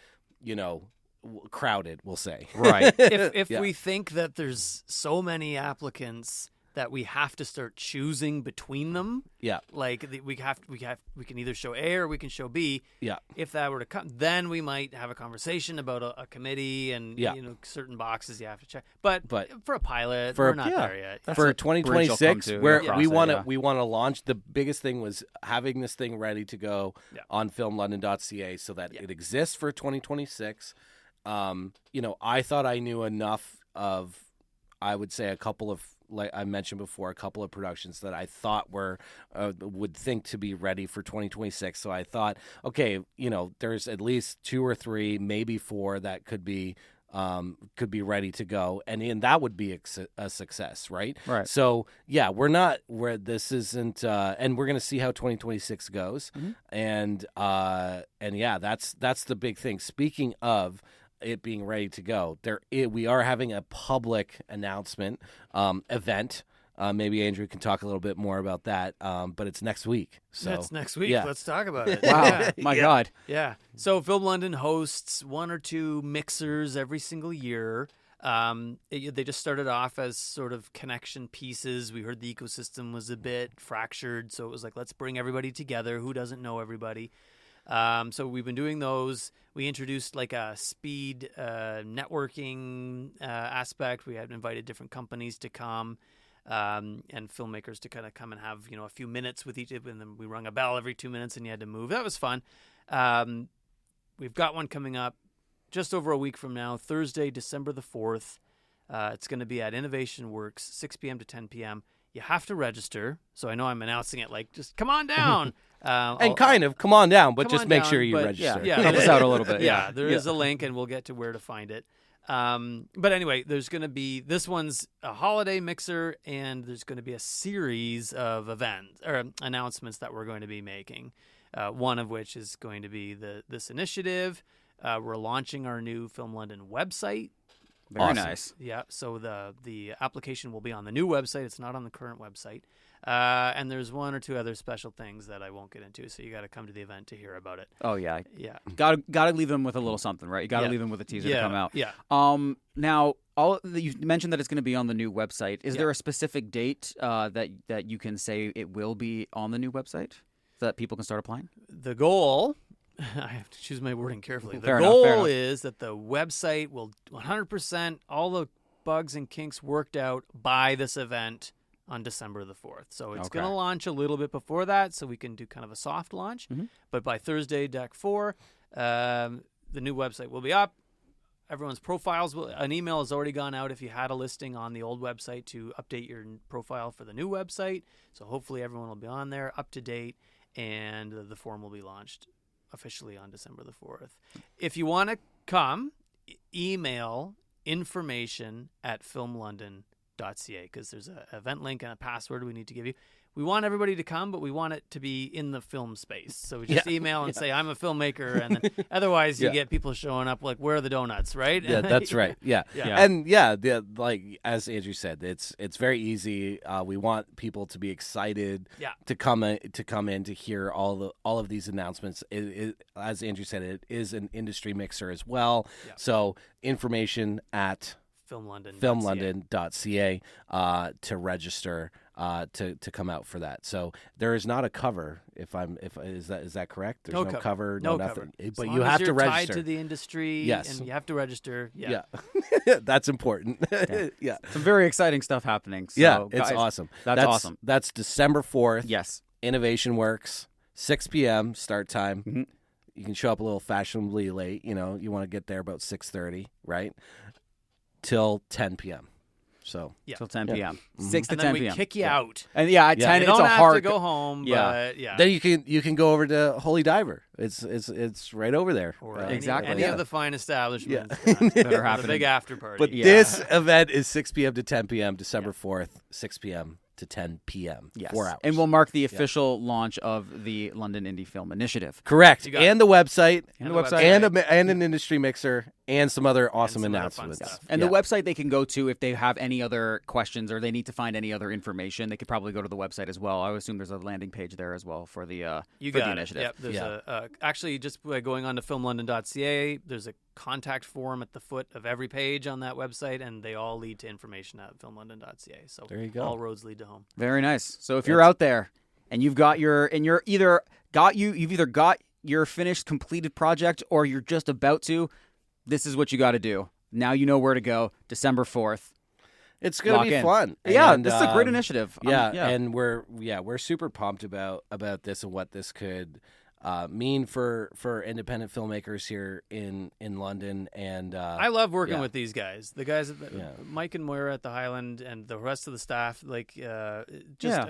crowded, we'll say. Right. If we think that there's so many applicants that we have to start choosing between them. Yeah. Like we can either show A or we can show B. Yeah. If that were to come, then we might have a conversation about a committee and certain boxes you have to check. But for a pilot, we're not there yet. For 2026, we want to launch. The biggest thing was having this thing ready to go on filmlondon.ca so that it exists for 2026. I thought I knew enough of, I would say, a couple of, like I mentioned before, a couple of productions that I thought would think to be ready for 2026. So I thought, okay, there's at least 2 or 3, maybe 4 that could be ready to go, and that would be a success, right? Right. So this isn't, and we're gonna see how 2026 goes, and that's the big thing. Speaking of it being ready to go, we are having a public announcement event. Maybe Andrew can talk a little bit more about that, but it's next week. So that's next week. Yeah. Let's talk about it. Wow, my God. Yeah. So Film London hosts 1 or 2 mixers every single year. They just started off as sort of connection pieces. We heard the ecosystem was a bit fractured, so it was like, let's bring everybody together. Who doesn't know everybody? So we've been doing those. We introduced like a speed networking aspect. We had invited different companies to come and filmmakers to kind of come and have a few minutes with each, and then we rung a bell every 2 minutes and you had to move. That was fun. We've got one coming up just over a week from now, Thursday, December the 4th. It's going to be at Innovation Works, 6 p.m. to 10 p.m. You have to register. So I know I'm announcing it like, just come on down. Come on down, but just make sure you register. Yeah, help us out a little bit. Yeah, there is a link, and we'll get to where to find it. But anyway, there's going to be, this one's a holiday mixer, and there's going to be a series of events or announcements that we're going to be making. One of which is going to be this initiative. We're launching our new Film London website. Very nice. Yeah, so the application will be on the new website. It's not on the current website. And there's 1 or 2 other special things that I won't get into, so you got to come to the event to hear about it. Oh yeah, yeah. Got to leave them with a little something, right? You got to leave them with a teaser to come out. Yeah. Now, you mentioned that it's going to be on the new website. Is there a specific date that you can say it will be on the new website so that people can start applying? The goal. I have to choose my wording carefully. The Fair goal enough. is that the website will 100% all the bugs and kinks worked out by this event on December the 4th. So it's going to launch a little bit before that, so we can do kind of a soft launch. But by Thursday, Deck 4, the new website will be up. Everyone's profiles an email has already gone out if you had a listing on the old website to update your profile for the new website. So hopefully everyone will be on there, up to date, and the form will be launched officially on December the 4th. If you want to come, email information@filmlondon.ca because there's an event link and a password we need to give you. We want everybody to come, but we want it to be in the film space. So just email and say, I'm a filmmaker. And then otherwise you get people showing up like, where are the donuts, right? Yeah, that's right. Yeah. And like as Andrew said, it's very easy. We want people to be excited to come in to hear all of these announcements. As Andrew said, it is an industry mixer as well. Yeah. So information at filmlondon.ca to register to come out for that. So there is not a cover. Is that correct? There's no cover, no nothing. Cover. But you have to register. Tied to the industry. Yes, and you have to register. Yeah. That's important. Yeah, some very exciting stuff happening. So, yeah, it's guys, awesome. That's awesome. That's December 4th. Yes, Innovation Works, 6 p.m. start time. Mm-hmm. You can show up a little fashionably late. You want to get there about 6:30, right? Till 10 p.m. So till 10 p.m. Mm-hmm. 6 to and 10 then p.m. we kick you out. And at 10 you it's don't a have hard to go home. Yeah. But then you can go over to Holy Diver. It's right over there. Or exactly. Any of the fine establishments that are happening. The big after party. But this event is 6 p.m. to 10 p.m. December 4th, 6 p.m. to 10 p.m. Yes. 4 hours. And we'll mark the official launch of the London Indie Film Initiative. Correct. And the website. And an industry mixer. and some other awesome some other fun announcements. stuff. And the website they can go to if they have any other questions or they need to find any other information, they could probably go to the website as well. I would assume there's a landing page there as well for the initiative. Yep, there's actually just by going on to filmlondon.ca, there's a contact form at the foot of every page on that website, and they all lead to information at filmlondon.ca. So there you go. All roads lead to home. Very nice. So if you're out there and you've got you've either got your finished completed project or you're just about to, this is what you got to do. Now you know where to go. December 4th. It's going to be fun. Yeah, and, this is a great initiative. And we're super pumped about this and what this could mean for independent filmmakers here in London. And I love working with these guys. The guys, Mike and Moira at the Hyland, and the rest of the staff. I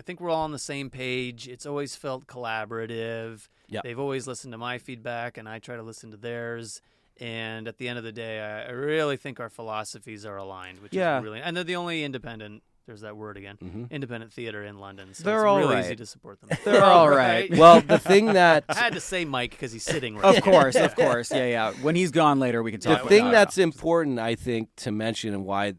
think we're all on the same page. It's always felt collaborative. Yeah. They've always listened to my feedback, and I try to listen to theirs. And at the end of the day, I really think our philosophies are aligned, which is really, and they're the only independent. There's that word again. Independent theater in London. So they're it's all really right. easy to support them. They're all right. Well, the thing that I had to say Mike because he's sitting right Of course. Yeah. When he's gone later, we can talk the about thing that. that's important, I think, to mention, and why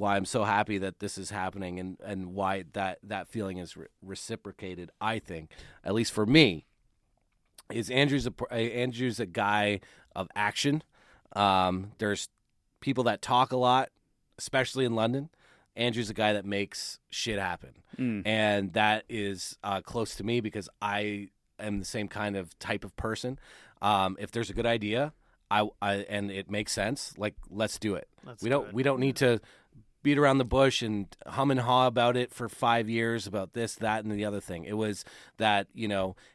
I'm so happy that this is happening, and why that feeling is reciprocated, I think, at least for me, is Andrew's a guy of action. There's people that talk a lot, especially in London. Andrew's a guy that makes shit happen. And that is close to me because I am the same kind of type of person. If there's a good idea, and it makes sense, like, let's do it. We don't need to beat around the bush and hum and haw about it for 5 years about this, that, and the other thing. It was that,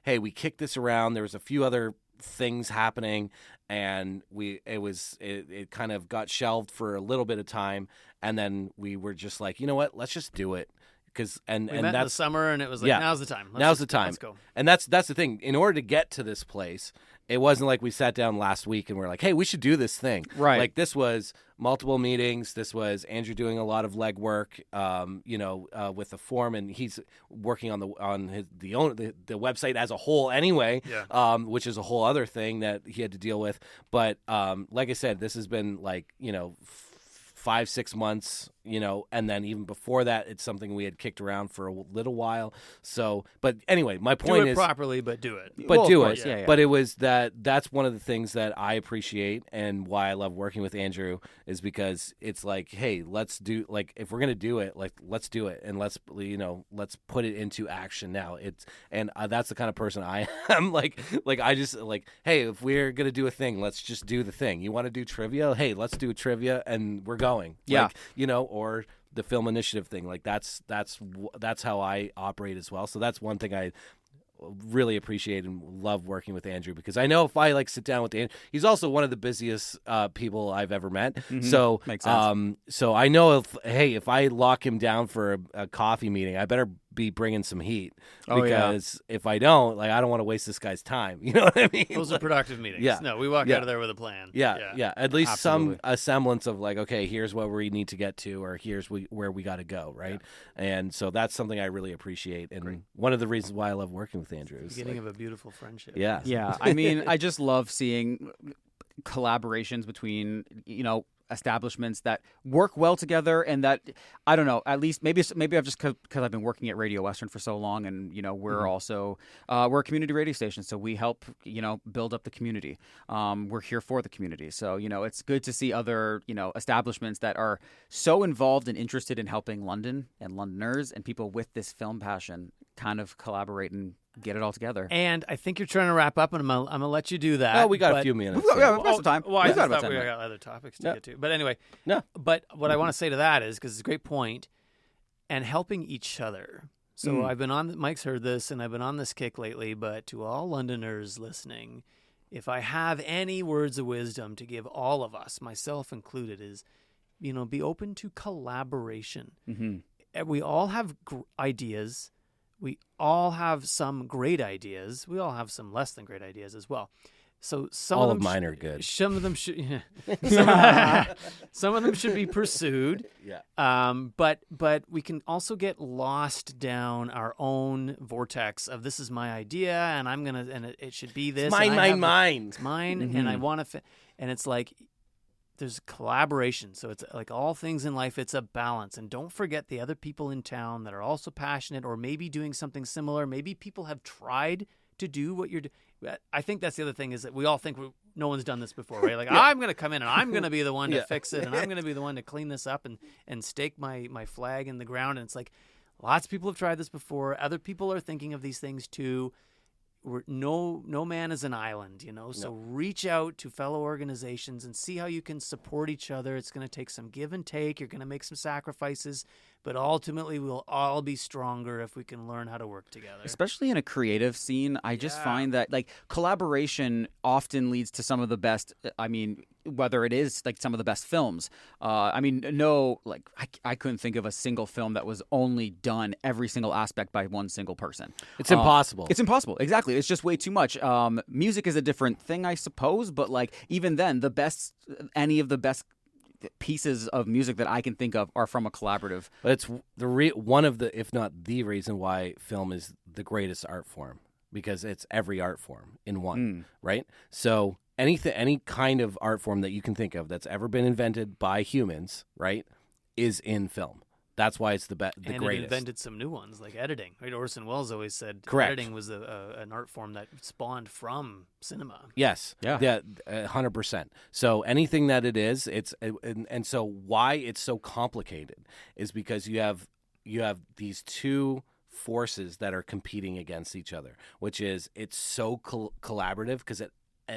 hey, we kicked this around. There was a few other things happening, and it kind of got shelved for a little bit of time, and then we were just like, you know what, let's just do it. We met in the summer, and it was like, now's the time. Now's the time. Let's go. And that's the thing. In order to get to this place, it wasn't like we sat down last week and we're like, hey, we should do this thing. Right. Like, this was multiple meetings. This was Andrew doing a lot of legwork, with the form, and he's working on the website as a whole anyway, which is a whole other thing that he had to deal with. But like I said, this has been 5-6 months, and then even before that, it's something we had kicked around for a little while. So, but anyway, my point is, do it properly, but do it. But do it. Yeah. But it was that's one of the things that I appreciate, and why I love working with Andrew is because it's like, hey, let's do, like, if we're gonna do it, like, let's do it, and let's put it into action now. That's the kind of person I am. like I just like, hey, if we're gonna do a thing, let's just do the thing. You want to do trivia? Hey, let's do trivia, and we're going. Yeah. Or the film initiative thing, like that's how I operate as well. So that's one thing I really appreciate and love working with Andrew, because I know if I sit down with Andrew, he's also one of the busiest people I've ever met. So makes sense. So I know if I lock him down for a coffee meeting, I better be bringing some heat, because if I don't, I don't want to waste this guy's time. You know what I mean? Those are productive meetings. Yeah. No, we walk out of there with a plan. Yeah. At least Absolutely. a semblance of okay, here's what we need to get to, or here's where we got to go, right? Yeah. And so that's something I really appreciate, and one of the reasons why I love working with Andrew. Is beginning of a beautiful friendship. Yeah. Yeah. I mean, I just love seeing collaborations between, establishments that work well together, and that, I don't know, at least maybe I've just, because I've been working at Radio Western for so long, and we're also we're a community radio station, so we help build up the community. We're here for the community, so it's good to see other establishments that are so involved and interested in helping London and Londoners and people with this film passion kind of collaborate and get it all together. And I think you're trying to wrap up, and I'm gonna let you do that. Oh, we got a few minutes. We've got some time. Well, I We've got thought about we 10 got other topics to Yeah. get to. But anyway, No. But what I want to say to that is, because it's a great point, and helping each other. So I've been on, Mike's heard this, and I've been on this kick lately, but to all Londoners listening, if I have any words of wisdom to give all of us, myself included, is, be open to collaboration. Mm-hmm. We all have ideas. We all have some great ideas. We all have some less than great ideas as well. So all of mine are good. Some of them should. Some of them should be pursued. Yeah. But we can also get lost down our own vortex of, this is my idea, and it should be this. It's mine. It's mine, and I want to. And it's like, there's collaboration. So it's like all things in life, it's a balance. And don't forget the other people in town that are also passionate or maybe doing something similar. Maybe people have tried to do what you're doing. I think that's the other thing is that we all think no one's done this before, right? Like, I'm going to come in and I'm going to be the one to fix it, and I'm going to be the one to clean this up and stake my flag in the ground. And it's like lots of people have tried this before. Other people are thinking of these things too. No man is an island, so reach out to fellow organizations and see how you can support each other. It's going to take some give and take. You're going to make some sacrifices, but ultimately we'll all be stronger if we can learn how to work together. Especially in a creative scene, I just find that like collaboration often leads to some of the best, whether it is like some of the best films. I couldn't think of a single film that was only done every single aspect by one single person. It's impossible. It's impossible. Exactly. It's just way too much. Music is a different thing, I suppose, but like even then, any of the best pieces of music that I can think of are from a collaborative. But it's one of the, if not the reason why film is the greatest art form, because it's every art form in one, right? So any kind of art form that you can think of that's ever been invented by humans, right, is in film. That's why it's the greatest. It invented some new ones, like editing. Right? Orson Welles always said editing was an art form that spawned from cinema. Yes. Yeah. 100%. So anything that it is, and so why it's so complicated is because you have these two forces that are competing against each other, which is it's so collaborative because it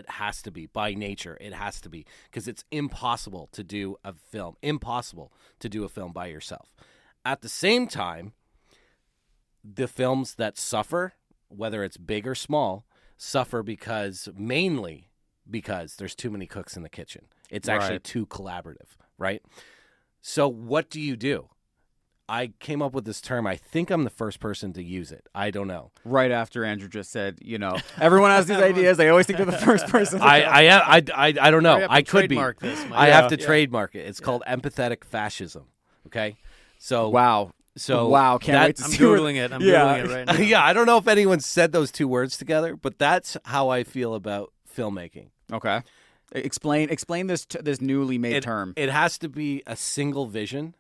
has to be by nature. It has to be because it's impossible to do a film by yourself. At the same time, the films that suffer, whether it's big or small, suffer mainly because there's too many cooks in the kitchen. It's actually too collaborative, right? So what do? I came up with this term. I think I'm the first person to use it. I don't know. Right after Andrew just said, everyone has these ideas. They always think they're the first person. I don't know. I could be. This, I have to trademark it. It's called empathetic fascism. Okay. So wow. Can't wait to I'm see Googling it. I'm Googling it right now. Yeah. I don't know if anyone said those two words together, but that's how I feel about filmmaking. Okay. Explain this newly made term. It has to be a single vision.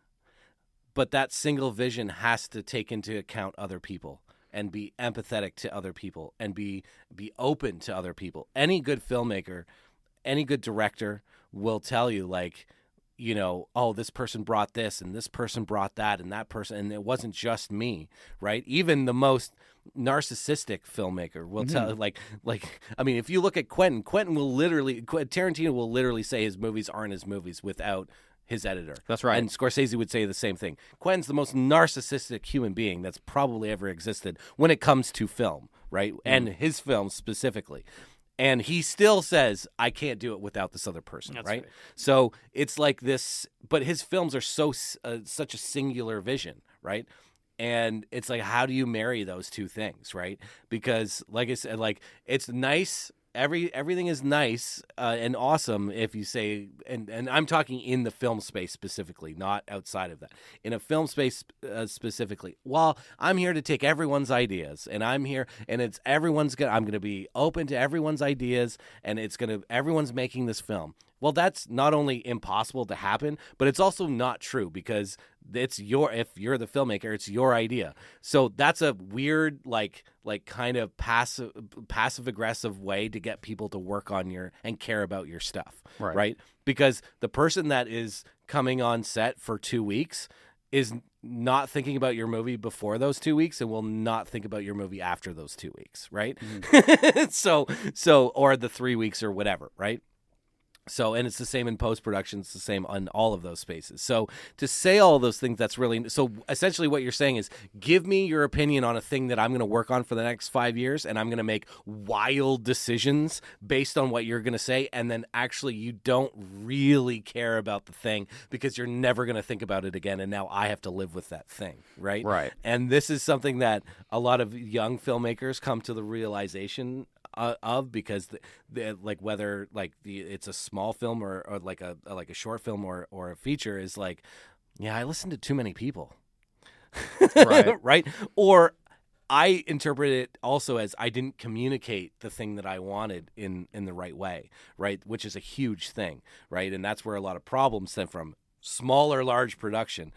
But that single vision has to take into account other people and be empathetic to other people and be open to other people. Any good filmmaker, any good director will tell you, like, this person brought this and this person brought that and that person, and it wasn't just me, right? Even the most narcissistic filmmaker will tell, if you look at Tarantino will literally say his movies aren't his movies without his editor. That's right. And Scorsese would say the same thing. Quentin's the most narcissistic human being that's probably ever existed when it comes to film, right? And his films specifically. And he still says, I can't do it without this other person, that's right? So it's like this, but his films are such a singular vision, right? And it's like, how do you marry those two things, right? Because, like I said, like, it's nice. Everything is nice and awesome if you say, and I'm talking in the film space specifically, not outside of that. In a film space specifically, well, I'm here to take everyone's ideas, and I'm here, and I'm going to be open to everyone's ideas, and everyone's making this film. Well, that's not only impossible to happen, but it's also not true because if you're the filmmaker, it's your idea. So that's a weird, like kind of passive aggressive way to get people to work on and care about your stuff, right? Because the person that is coming on set for 2 weeks is not thinking about your movie before those 2 weeks and will not think about your movie after those 2 weeks, right? So or the 3 weeks or whatever, right? So, and it's the same in post-production. It's the same on all of those spaces. So to say all those things, that's really, so essentially what you're saying is give me your opinion on a thing that I'm going to work on for the next 5 years, and I'm going to make wild decisions based on what you're going to say. And then actually you don't really care about the thing because you're never going to think about it again. And now I have to live with that thing. Right. Right. And this is something that a lot of young filmmakers come to the realization of, because whether it's a small film or like a short film or a feature is like, yeah, I listened to too many people, right? Or I interpret it also as I didn't communicate the thing that I wanted in the right way, right? Which is a huge thing, right? And that's where a lot of problems stem from. Small or large production,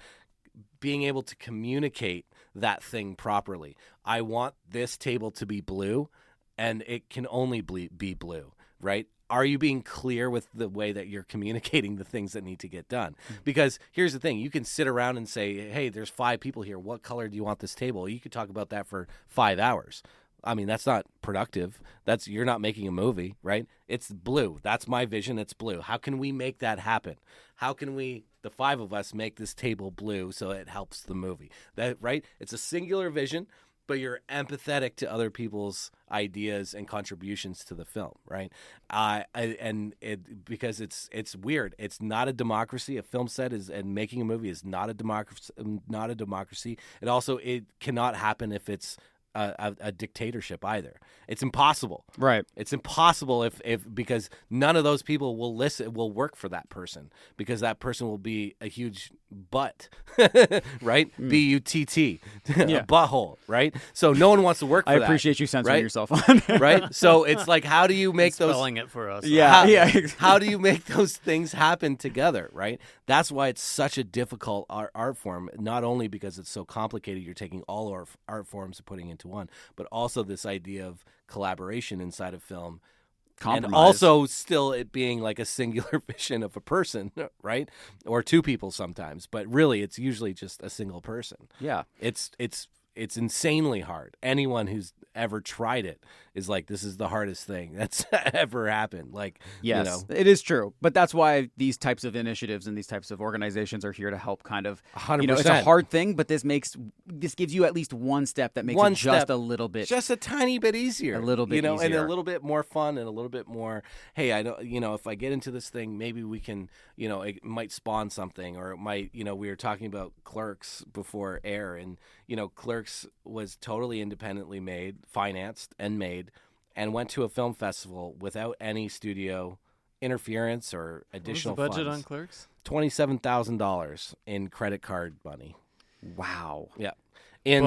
being able to communicate that thing properly. I want this table to be blue, and it can only be blue, right? Are you being clear with the way that you're communicating the things that need to get done? Because here's the thing. You can sit around and say, hey, there's 5 people here. What color do you want this table? You could talk about that for 5 hours. I mean, that's not productive. You're not making a movie, right? It's blue. That's my vision. It's blue. How can we make that happen? How can we, the 5 of us, make this table blue so it helps the movie? That, right? It's a singular vision, but you're empathetic to other people's ideas and contributions to the film, right? Because it's weird. It's not a democracy. A film set and making a movie is not a democracy. Not a democracy. It cannot happen if it's a dictatorship either. It's impossible. Right. It's impossible if because none of those people will work for that person, because that person will be a huge butt, right? B-U-T-T, a butthole, right? So no one wants to work for that. I appreciate you censoring right? yourself on there. Right? So it's like, how do you make those... Spelling it for us. How do you make those things happen together, right? That's why it's such a difficult art form, not only because it's so complicated, you're taking all our art forms and putting into one, but also this idea of collaboration inside of film. Compromise. And also still it being like a singular vision of a person, right? Or 2 people sometimes, but really it's usually just a single person. Yeah. It's insanely hard. Anyone who's ever tried it is like, this is the hardest thing that's ever happened. Like, yes, you know. It is true. But that's why these types of initiatives and these types of organizations are here to help kind of, 100%. It's a hard thing, but this gives you at least one step that makes it just a little bit. Just a tiny bit easier. A little bit easier. And a little bit more fun and a little bit more, hey, I don't, if I get into this thing, maybe we can, it might spawn something, or it might, we were talking about Clerks before air, and, Clerks was totally independently made, financed and made, and went to a film festival without any studio interference or additional What was the budget funds. on Clerks? $27,000 in credit card money. Wow. Yeah. In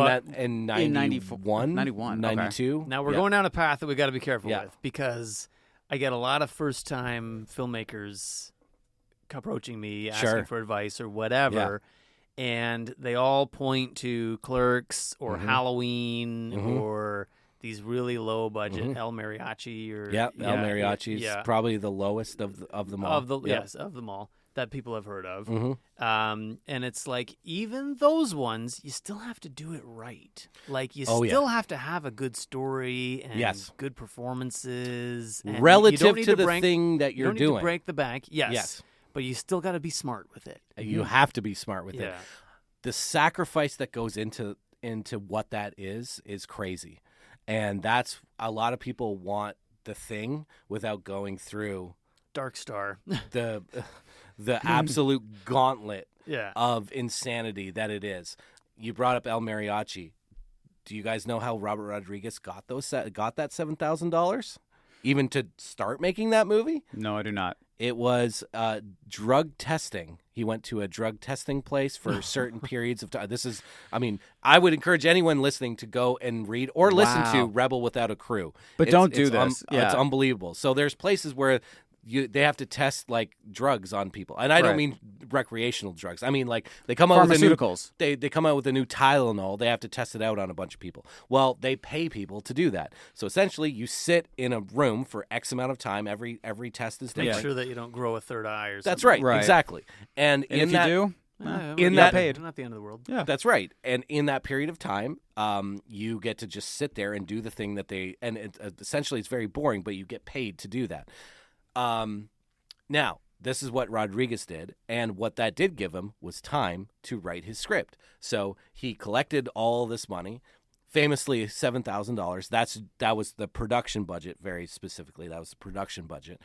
91, 91, 92. Okay. Now we're going down a path that we got to be careful Yeah. with, because I get a lot of first-time filmmakers approaching me, asking for advice or whatever, and they all point to Clerks or Halloween or these really low-budget El Mariachi or El Mariachi is probably the lowest of them all. Yes, of them all that people have heard of. And it's like, even those ones, you still have to do it right. Like, you still have to have a good story and good performances. And relative to the thing that you're doing. doing. You don't need to break the bank. Yes. But you still got to be smart with it. You have to be smart with it. The sacrifice that goes into what that is crazy. And that's, a lot of people want the thing without going through Dark Star. the absolute gauntlet Yeah. of insanity that it is. You brought up El Mariachi. Do you guys know how Robert Rodriguez got that $7,000? Even to start making that movie? No, I do not. It was drug testing. He went to a drug testing place for certain periods of time. I would encourage anyone listening to go and read or listen to Rebel Without a Crew. But don't do this. It's unbelievable. So there's places where they have to test like drugs on people, and I don't mean recreational drugs. I mean like they come out with pharmaceuticals. They come out with a new Tylenol. They have to test it out on a bunch of people. Well, they pay people to do that. So essentially, you sit in a room for X amount of time. Every test is different. Make sure that you don't grow a third eye or something. That's right. Exactly. And in if that, you do, Not the end of the world. Yeah, that's right. And in that period of time, you get to just sit there and do the thing that essentially it's very boring, but you get paid to do that. Now, this is what Rodriguez did, and what that did give him was time to write his script. So he collected all this money, famously $7,000. That was the production budget, very specifically. That was the production budget.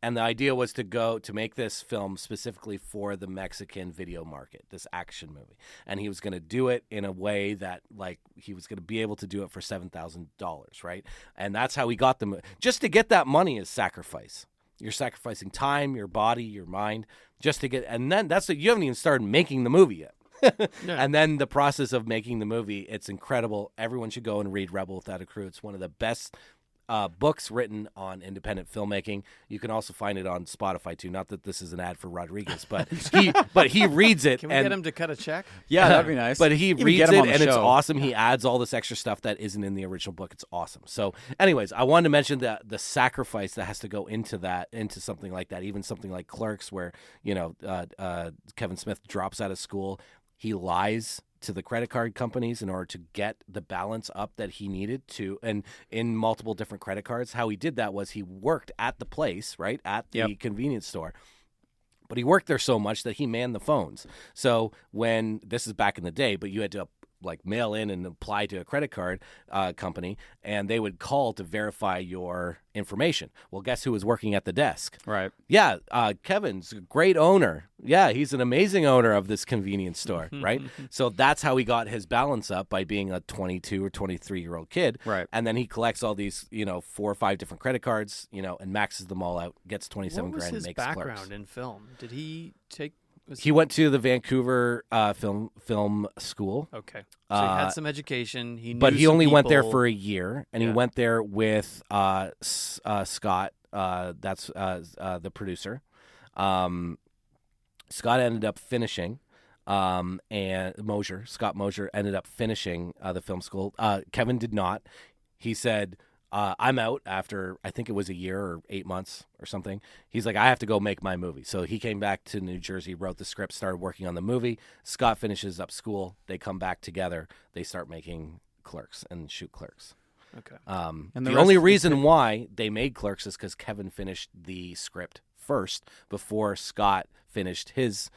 And the idea was to make this film specifically for the Mexican video market, this action movie. And he was going to do it in a way that, like, he was going to be able to do it for $7,000, right? And that's how he got the movie. Just to get that money is sacrifice. You're sacrificing time, your body, your mind, just to get, and then you haven't even started making the movie yet. And then the process of making the movie, it's incredible. Everyone should go and read Rebel Without a Crew. It's one of the best books written on independent filmmaking. You can also find it on Spotify too. Not that this is an ad for Rodriguez, but he reads it. Can we get him to cut a check? Yeah, that'd be nice. But he Even reads get him it, on the and it's show. awesome. He adds all this extra stuff that isn't in the original book. It's awesome. So, anyways, I wanted to mention that the sacrifice that has to go into something like that, even something like Clerks, where Kevin Smith drops out of school, he lies to the credit card companies in order to get the balance up that he needed to, and in multiple different credit cards. How he did that was he worked at the place, right, at the convenience store. But he worked there so much that he manned the phones. So when, this is back in the day, but you had to mail in and apply to a credit card company, and they would call to verify your information. Well, guess who was working at the desk? Right. Yeah, Kevin's a great owner. Yeah, he's an amazing owner of this convenience store, right? So that's how he got his balance up, by being a 22 or 23-year-old kid. Right. And then he collects all these, 4 or 5 different credit cards, and maxes them all out, gets 27 grand, and makes Clerks. What was his background in film? Did he take... He went to the Vancouver film school. Okay, so he had some education. He knew but he some only went there people. for a year, and he went there with Scott. That's the producer. Scott ended up finishing, and Scott Mosier ended up finishing the film school. Kevin did not. He said, I'm out after, I think it was a year or 8 months or something. He's like, I have to go make my movie. So he came back to New Jersey, wrote the script, started working on the movie. Scott finishes up school. They come back together. They start making Clerks and shoot Clerks. Okay. And the only reason why they made Clerks is because Kevin finished the script first before Scott finished his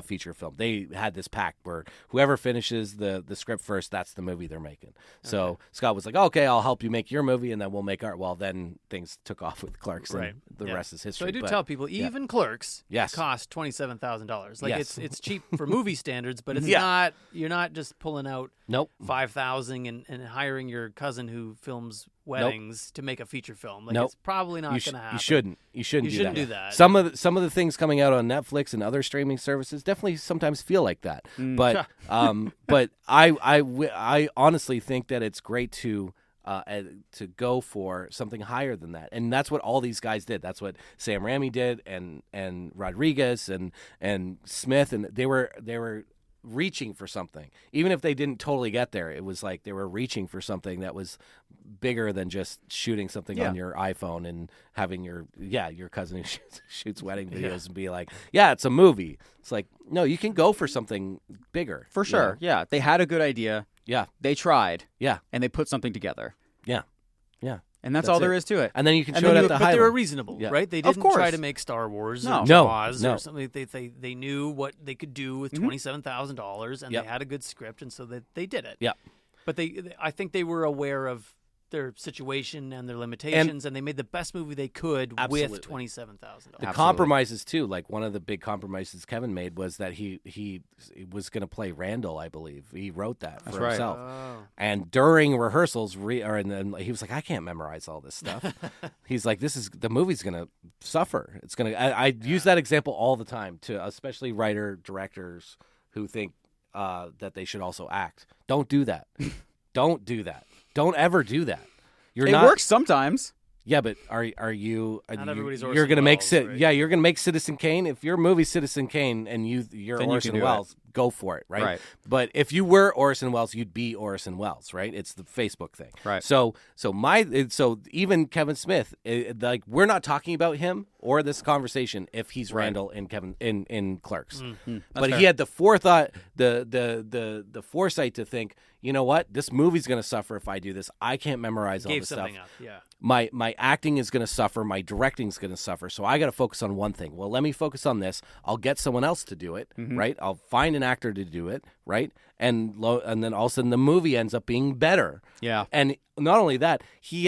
feature film. They had this pact where whoever finishes the script first, that's the movie they're making. So Scott was like, okay, I'll help you make your movie, and then we'll make art. Well, then things took off with Clerks, and the rest is history. So I do tell people, even Clerks Yes. cost $27,000. Like Yes. it's cheap for movie standards, but it's not. You're not just pulling out Nope. $5,000 and hiring your cousin who films weddings to make a feature film. Like Nope. it's probably not going to happen. You shouldn't. You shouldn't do that. Some of the things coming out on Netflix and other streaming services definitely sometimes feel like that. But but I honestly think that it's great to go for something higher than that, and that's what all these guys did. That's what Sam Raimi did, and Rodriguez and Smith, and they were reaching for something. Even if they didn't totally get there, it was like they were reaching for something that was bigger than just shooting something on your iPhone and having your cousin who shoots wedding videos and be like, yeah, it's a movie. It's like, no, you can go for something bigger. For sure. Yeah. They had a good idea. Yeah. They tried. Yeah. And they put something together. Yeah. Yeah. And that's all there is to it. And then you can show it at the But Hyland. they were reasonable, right? They didn't course. try to make Star Wars or No, Jaws no. or something. They knew what they could do with $27,000, and they had a good script, and so they did it. Yeah. But I think they were aware of their situation and their limitations, and they made the best movie they could with $27,000. The compromises too, like one of the big compromises Kevin made was that he was going to play Randall, I believe. He wrote that for himself. Oh. And during rehearsals, and then he was like, I can't memorize all this stuff. He's like, the movie's going to suffer. It's going to. I use that example all the time to especially directors who think that they should also act. Don't do that. Don't do that. Don't ever do that. It works sometimes. Yeah, but are you? Not everybody's you're Orson going to make Welles, right? Yeah, you're going to make Citizen Kane. If your movie's Citizen Kane and you're Then you Orson can do Welles, go for it, right? Right. But if you were Orson Welles, you'd be Orson Welles, right? It's the Facebook thing, Right. So even Kevin Smith, like we're not talking about him or this conversation if he's Randall in Clerks, but fair. he had the forethought, the foresight to think, you know what, this movie's going to suffer if I do this. I can't memorize all Gave this stuff. something up, yeah. My acting is going to suffer. My directing is going to suffer. So I got to focus on one thing. Well, let me focus on this. I'll get someone else to do it, right? I'll find an actor to do it, right? And then all of a sudden the movie ends up being better. Yeah. And not only that, he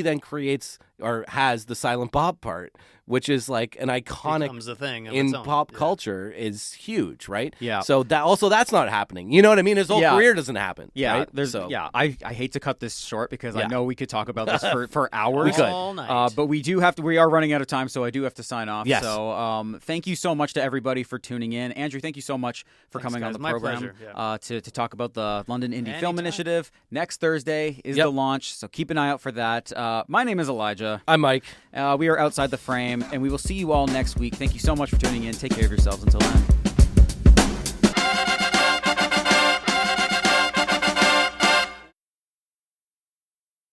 then creates or has the Silent Bob part, which is like an iconic becomes a thing of in its own. pop culture, is huge, right? Yeah. So that's not happening. You know what I mean? His whole career doesn't happen. Yeah. Right? I hate to cut this short because I know we could talk about this for hours. We could. All night. But we are running out of time, so I do have to sign off. Yes. So thank you so much to everybody for tuning in. Andrew, thank you so much for coming on the My program pleasure. Yeah. to talk about the London Indie Film Anytime. Initiative. Next Thursday is the launch, so keep an eye out for that. My name is Elijah. I'm Mike. We are Outside the Frame, and we will see you all next week. Thank you so much for tuning in. Take care of yourselves until then.